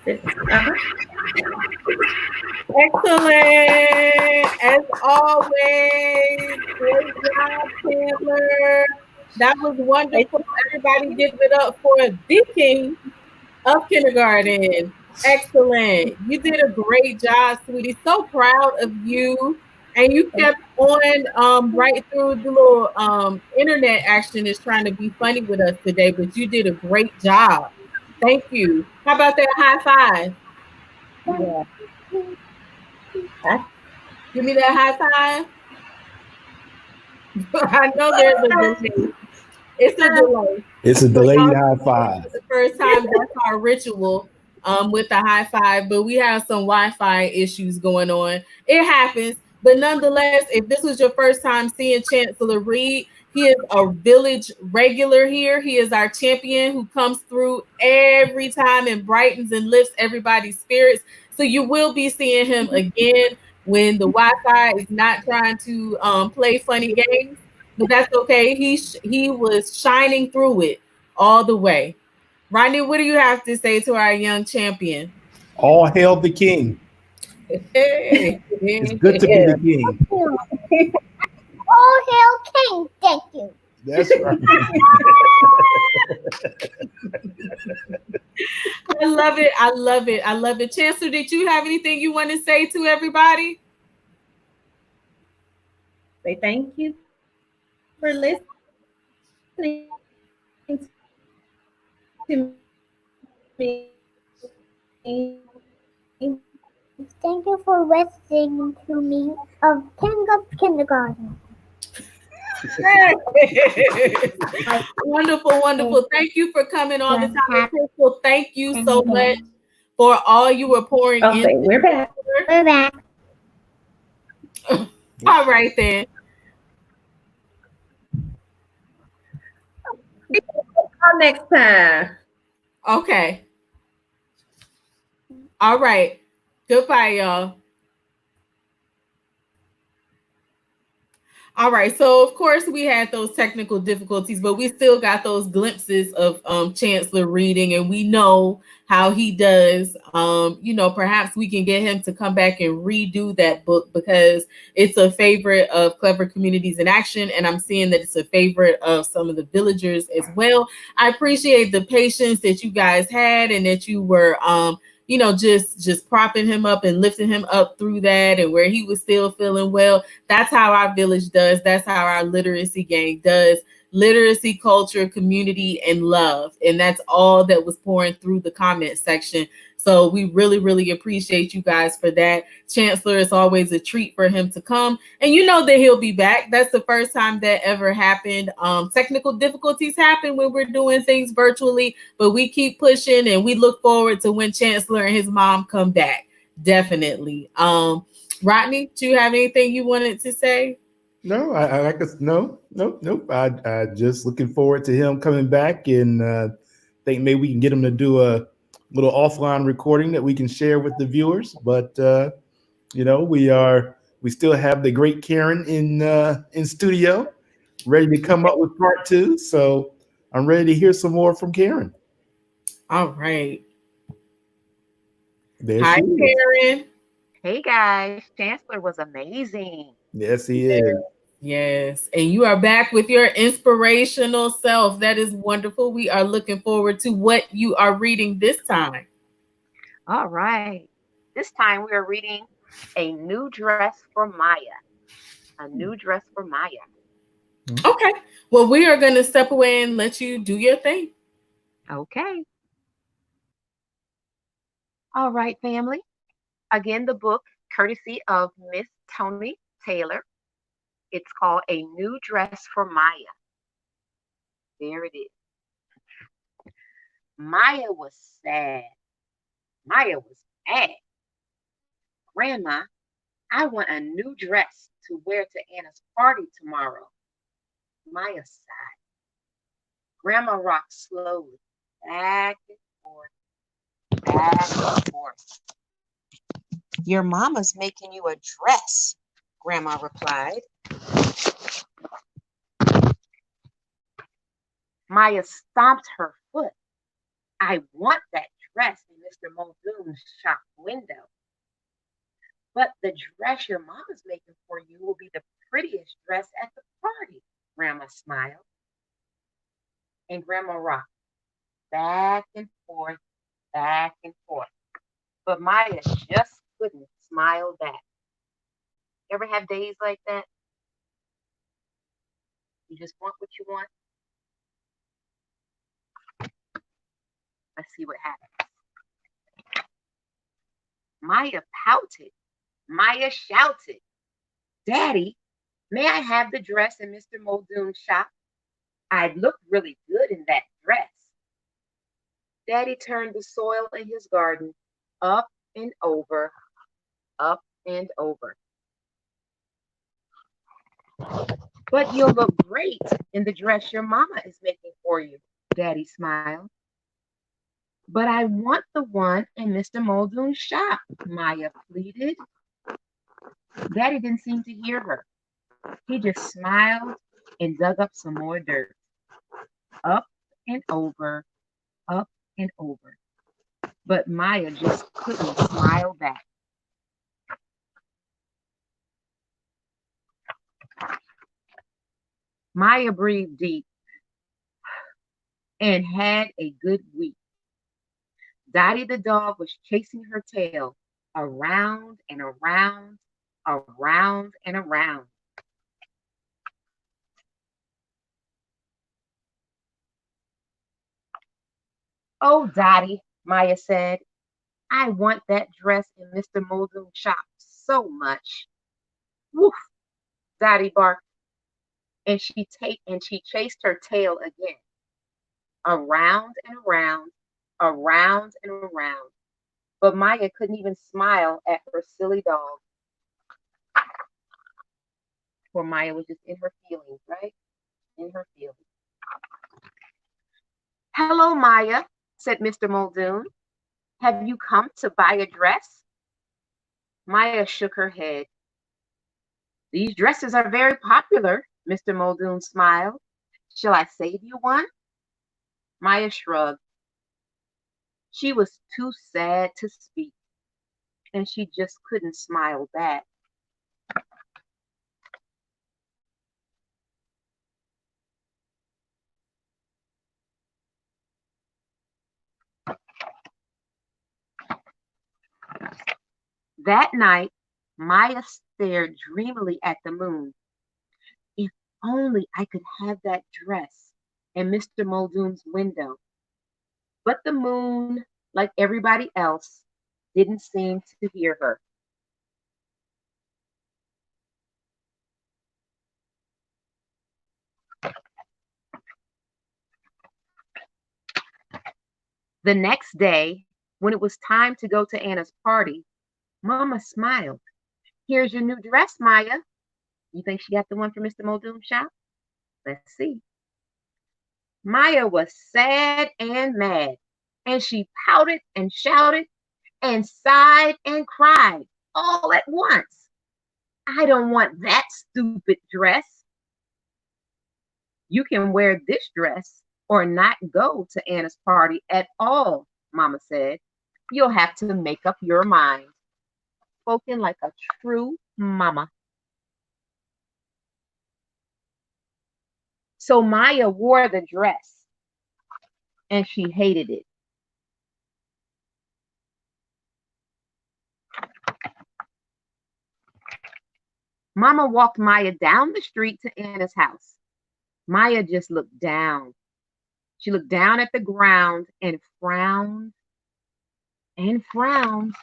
Uh-huh. Excellent. As always. Great job, Chandler. That was wonderful. Everybody give it up for the king of kindergarten. Excellent. You did a great job, sweetie. So proud of you. And you kept on right through the little internet action is trying to be funny with us today, but you did a great job. Thank you. How about that high five? Yeah. Give me that high five. I know there's a delay. It's a delay. It's a So delayed y'all high know five. for the first time, that's our ritual with the high five. But we have some Wi-Fi issues going on. It happens. But nonetheless, if this was your first time seeing Chancellor Reed, he is a village regular here. He is our champion who comes through every time and brightens and lifts everybody's spirits. So you will be seeing him again when the Wi-Fi is not trying to play funny games. But that's okay. He was shining through it all the way. Rodney, what do you have to say to our young champion? All hail the king. Hey. It's good to be the king. Oh, hail king! Thank you. That's right. I love it. I love it. I love it. Chancellor, did you have anything you want to say to everybody? Say thank you for listening to me. Thank you for listening to me of King of Kindergarten. Wonderful, wonderful. Thank you for coming all the time. And Crystal, thank you so Okay. much for all you were pouring Okay, into. we're back. We're back. All right then. Until next time. Okay. All right. Goodbye, y'all. All right, so of course we had those technical difficulties, but we still got those glimpses of Chancellor reading, and we know how he does. Perhaps we can get him to come back and redo that book because it's a favorite of Clever Communities in Action, and I'm seeing that it's a favorite of some of the villagers as well. I appreciate the patience that you guys had and that you were just propping him up and lifting him up through that and where he was still feeling well. That's how our village does. That's how our literacy gang does. Literacy, culture, community, and love. And that's all that was pouring through the comment section. So we really, really appreciate you guys for that. Chancellor, it's always a treat for him to come. And you know that he'll be back. That's the first time that ever happened. Technical difficulties happen when we're doing things virtually, but we keep pushing and we look forward to when Chancellor and his mom come back. Definitely. Rodney, do you have anything you wanted to say? No, I guess no. I just looking forward to him coming back, and think maybe we can get him to do a little offline recording that we can share with the viewers. But we still have the great Karen in studio, ready to come up with part two. So I'm ready to hear some more from Karen. All right. There Hi, she is. Karen. Hey guys, Chancellor was amazing. Yes, he is. Yes. And you are back with your inspirational self. That is wonderful. We are looking forward to what you are reading this time. All right. This time we are reading A New Dress for Maya. A New Dress for Maya. Okay. Well, we are going to step away and let you do your thing. Okay. All right, family. Again, the book, courtesy of Miss Tony Taylor. It's called A New Dress for Maya. There it is. Maya was sad. Maya was mad. Grandma, I want a new dress to wear to Anna's party tomorrow. Maya sighed. Grandma rocked slowly, back and forth, back and forth. Your mama's making you a dress, Grandma replied. Maya stomped her foot. I want that dress in Mr. Muldoon's shop window. But the dress your mama's making for you will be the prettiest dress at the party, Grandma smiled. And Grandma rocked back and forth, back and forth. But Maya just couldn't smile back. Ever have days like that? You just want what you want? Let's see what happens. Maya pouted. Maya shouted, Daddy, may I have the dress in Mr. Muldoon's shop? I'd look really good in that dress. Daddy turned the soil in his garden up and over, up and over. But you'll look great in the dress your mama is making for you, Daddy smiled. But I want the one in Mr. Muldoon's shop, Maya pleaded. Daddy didn't seem to hear her. He just smiled and dug up some more dirt. Up and over, up and over. But Maya just couldn't smile back. Maya breathed deep and had a good week. Dottie the dog was chasing her tail around and around, around and around. Oh, Dottie, Maya said, I want that dress in Mr. Muldoon's shop so much. Woof, Dottie barked, and she chased her tail again, around and around, around and around. But Maya couldn't even smile at her silly dog. For Maya was just in her feelings, right? In her feelings. Hello, Maya, said Mr. Muldoon. Have you come to buy a dress? Maya shook her head. These dresses are very popular, Mr. Muldoon smiled. Shall I save you one? Maya shrugged. She was too sad to speak, and she just couldn't smile back. That night, Maya stared dreamily at the moon. If only I could have that dress in Mr. Muldoon's window. But the moon, like everybody else, didn't seem to hear her. The next day, when it was time to go to Anna's party, Mama smiled. Here's your new dress, Maya. You think she got the one from Mr. Muldoon's shop? Let's see. Maya was sad and mad, and she pouted and shouted and sighed and cried all at once. I don't want that stupid dress. You can wear this dress or not go to Anna's party at all, Mama said. You'll have to make up your mind. Spoken like a true mama. So Maya wore the dress and she hated it. Mama walked Maya down the street to Anna's house. Maya just looked down. She looked down at the ground and frowned and frowned.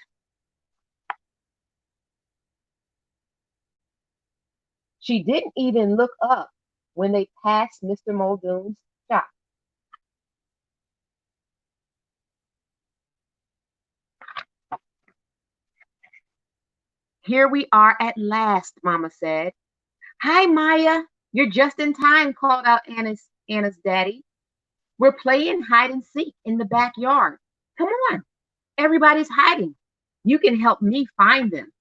She didn't even look up when they passed Mr. Muldoon's shop. Here we are at last, Mama said. Hi, Maya. You're just in time, called out Anna's daddy. We're playing hide and seek in the backyard. Come on. Everybody's hiding. You can help me find them.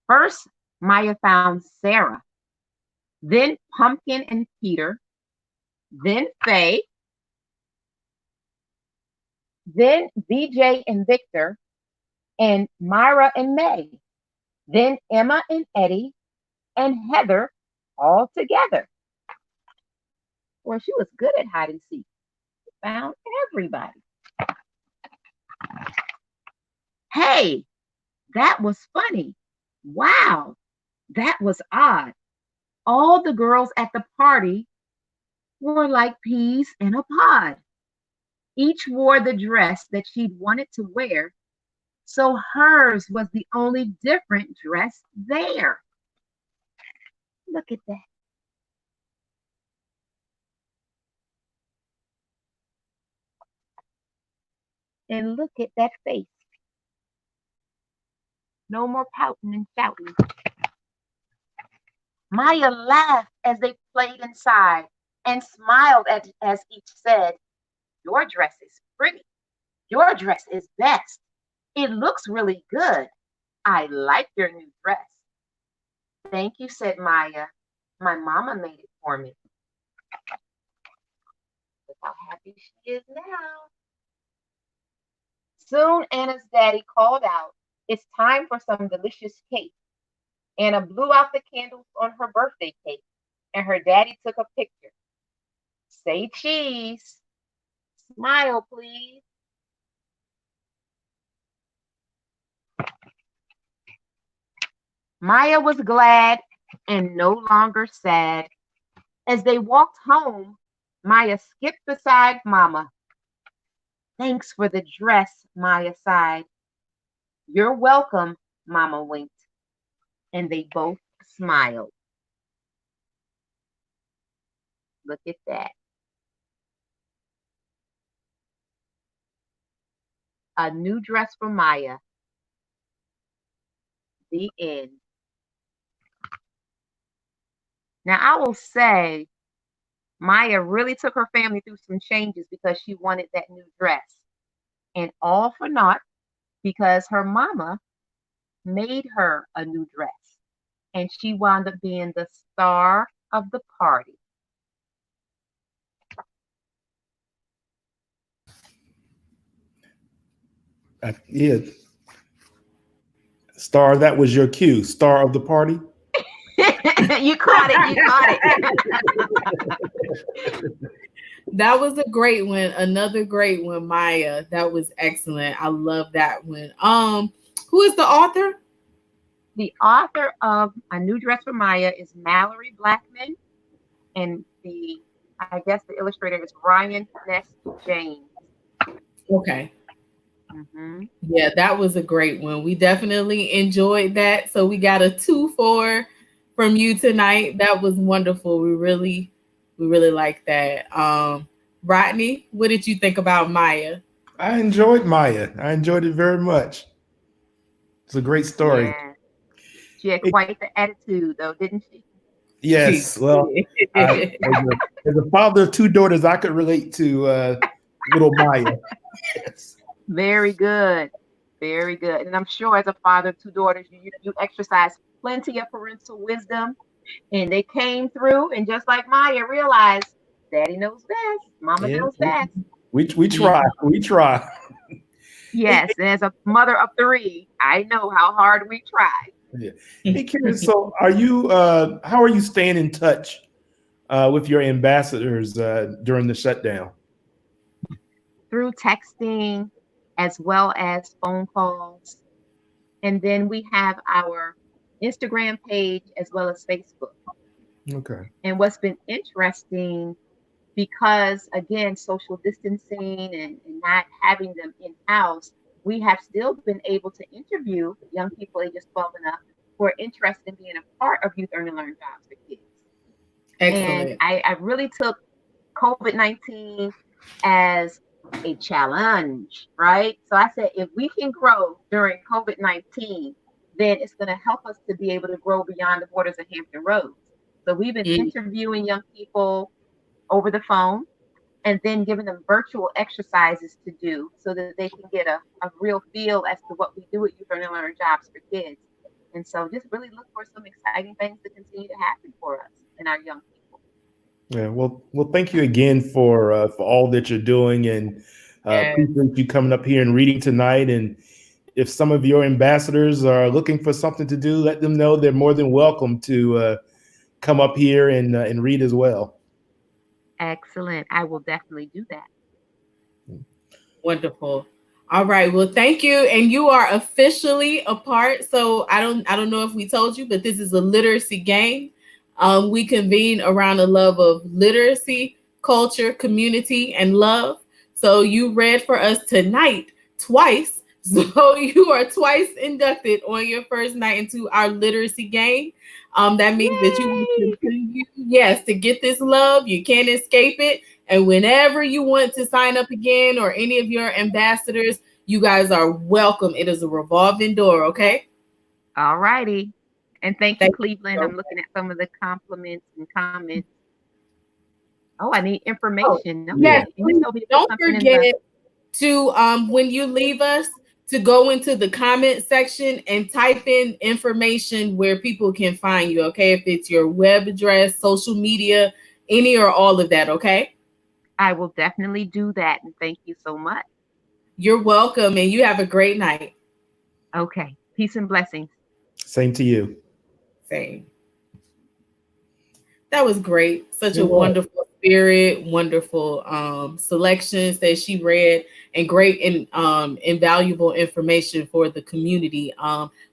First, Maya found Sarah, then Pumpkin and Peter, then Faye, then BJ and Victor, and Myra and May, then Emma and Eddie, and Heather all together. Well, she was good at hide and seek. She found everybody. Hey, that was funny. Wow, that was odd. All the girls at the party were like peas in a pod. Each wore the dress that she'd wanted to wear, so hers was the only different dress there. Look at that. And look at that face. No more pouting and shouting. Maya laughed as they played inside and smiled as each said, your dress is pretty. Your dress is best. It looks really good. I like your new dress. Thank you, said Maya. My mama made it for me. Look how happy she is now. Soon Anna's daddy called out, it's time for some delicious cake. Anna blew out the candles on her birthday cake, and her daddy took a picture. Say cheese. Smile, please. Maya was glad and no longer sad. As they walked home, Maya skipped beside Mama. Thanks for the dress, Maya sighed. You're welcome, Mama winked. And they both smiled. Look at that. A new dress for Maya. The end. Now, I will say, Maya really took her family through some changes because she wanted that new dress. And all for naught because her mama made her a new dress. And she wound up being the star of the party. Yeah. Star, that was your cue. Star of the party. You caught it. You caught it. That was a great one. Another great one, Maya. That was excellent. I love that one. Who is the author? The author of A New Dress for Maya is Mallory Blackman, and I guess the illustrator is Ryan Ness James. Okay. Mm-hmm. Yeah, that was a great one. We definitely enjoyed that. So we got a 2-4 from you tonight. That was wonderful. We really like that. Rodney, what did you think about Maya? I enjoyed Maya. I enjoyed it very much. It's a great story. Yeah. She had quite the attitude, though, didn't she? Yes. Well, as a father of 2 daughters, I could relate to little Maya. Yes. Very good. Very good. And I'm sure as a father of 2 daughters, you exercise plenty of parental wisdom. And they came through, and just like Maya realized, Daddy knows best. Mama knows best. We try. We try. Yes, as a mother of three, I know how hard we try. Yeah. Hey, Karen, so are you, how are you staying in touch with your ambassadors during the shutdown? Through texting as well as phone calls. And then we have our Instagram page as well as Facebook. Okay. And what's been interesting, because again, social distancing and not having them in house, we have still been able to interview young people ages 12 and up who are interested in being a part of Youth Earn and Learn Jobs for Kids. And Excellent. I really took COVID-19 as a challenge, right? So I said, if we can grow during COVID-19, then it's going to help us to be able to grow beyond the borders of Hampton Roads. So we've been Mm. interviewing young people over the phone and then giving them virtual exercises to do so that they can get a real feel as to what we do at Youth Earn and Learn Jobs for Kids. And so just really look for some exciting things to continue to happen for us and our young people. Yeah, well, thank you again for all that you're doing, and Yes. appreciate you coming up here and reading tonight. And if some of your ambassadors are looking for something to do, let them know they're more than welcome to come up here and read as well. Excellent. I will definitely do that. Wonderful. All right. Well, thank you. And you are officially a part. So I don't know if we told you, but this is a literacy game. We convene around the love of literacy, culture, community, and love. So you read for us tonight twice. So you are twice inducted on your first night into our literacy game. That means that you will Yay! continue, yes, to get this love. You can't escape it. And whenever you want to sign up again or any of your ambassadors, you guys are welcome. It is a revolving door, okay? All righty. And thank you, Thank you Cleveland. so I'm much. looking at some of the compliments and comments. Oh, I need Oh, information. Yeah. yes, Okay. And you please told me to put don't something in the. forget to when you leave us to go into the comment section and type in information where people can find you, okay? If it's your web address, social media, any or all of that, okay? I will definitely do that. And thank you so much. You're welcome and you have a great night. Okay. Peace and blessings. Same to you. Same. That was great. Such It a was. wonderful spirit, wonderful selections that she read, and great and invaluable information for the community.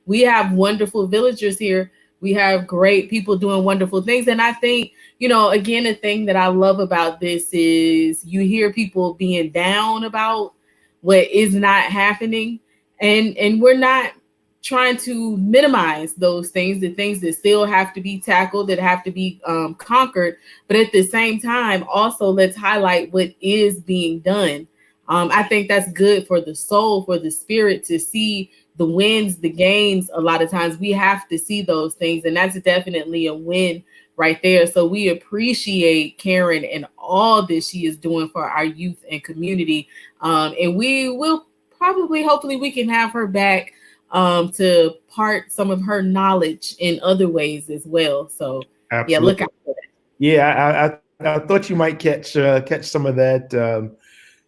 We have wonderful villagers here. We have great people doing wonderful things. And I think, again, the thing that I love about this is you hear people being down about what is not happening. And we're not trying to minimize those things, the things that still have to be tackled, that have to be conquered. But at the same time, also let's highlight what is being done. I think that's good for the soul, for the spirit to see the wins, the gains. A lot of times we have to see those things, and that's definitely a win right there. So we appreciate Karen and all that she is doing for our youth and community. And we will probably, hopefully, we can have her back to part some of her knowledge in other ways as well. So yeah, look Absolutely. out for that. Yeah, I thought you might catch some of that.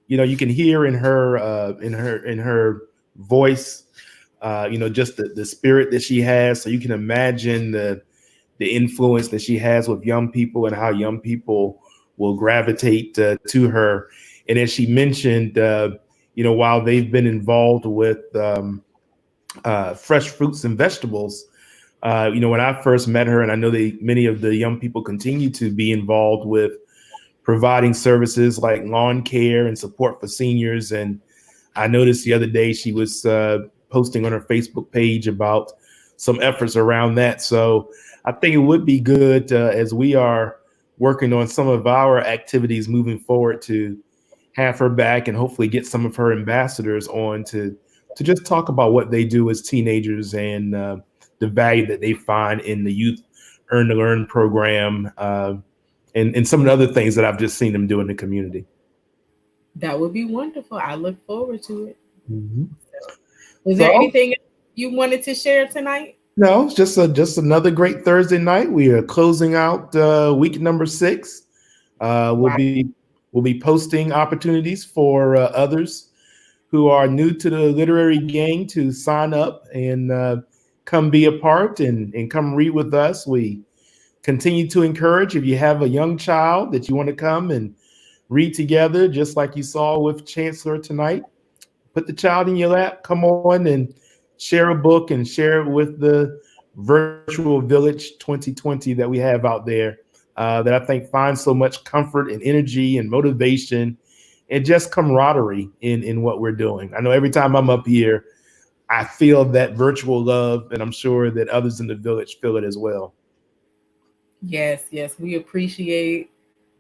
You can hear in her voice, just the spirit that she has. So you can imagine the influence that she has with young people and how young people will gravitate to her. And as she mentioned, while they've been involved with fresh fruits and vegetables, when I first met her, and I know many of the young people continue to be involved with providing services like lawn care and support for seniors. And I noticed the other day she was posting on her Facebook page about some efforts around that. So I think it would be good as we are working on some of our activities moving forward to have her back and hopefully get some of her ambassadors on to just talk about what they do as teenagers and the value that they find in the Youth Earn to Learn program and some of the other things that I've just seen them do in the community. That would be wonderful. I look forward to it. Mhm. Was there So anything you wanted to share tonight? no, it's just another great Thursday night. We are closing out week number 6. We'll Wow. be posting opportunities for others who are new to the literary gang to sign up and come be a part and come read with us. We continue to encourage, if you have a young child that you want to come and read together, just like you saw with Chancellor tonight, put the child in your lap, come on and share a book and share it with the virtual village 2020 that we have out there, that I think finds so much comfort and energy and motivation and just camaraderie in what we're doing. I know every time I'm up here, I feel that virtual love, and I'm sure that others in the village feel it as well. Yes, yes, we appreciate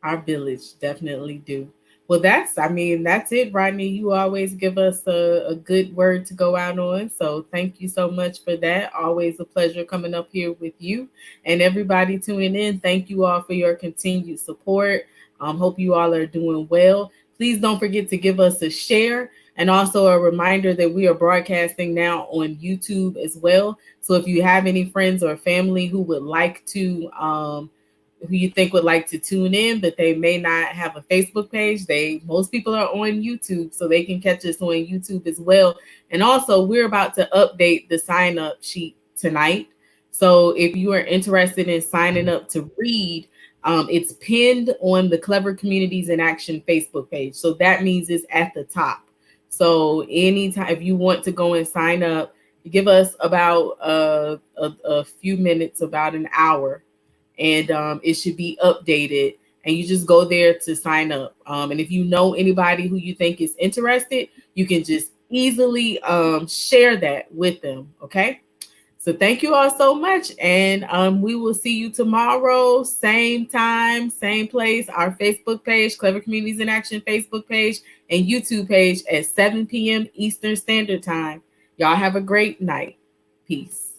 our village, definitely do. Well, that's it, Rodney. You always give us a good word to go out on. So thank you so much for that. Always a pleasure coming up here with you and everybody tuning in. Thank you all for your continued support. Hope you all are doing well. Please don't forget to give us a share and also a reminder that we are broadcasting now on YouTube as well. So if you have any friends or family who would like to who you think would like to tune in, but they may not have a Facebook page, most people are on YouTube, so they can catch us on YouTube as well. And also, we're about to update the sign up sheet tonight. So if you are interested in signing up to read, it's pinned on the Clever Communities in Action Facebook page. So that means it's at the top. So anytime if you want to go and sign up, give us about a few minutes, about an hour, and it should be updated. And you just go there to sign up. And if you know anybody who you think is interested, you can just easily share that with them. Okay. So thank you all so much. And we will see you tomorrow, same time, same place, our Facebook page, Clever Communities in Action Facebook page, and YouTube page at 7 p.m. Eastern Standard Time. Y'all have a great night. Peace.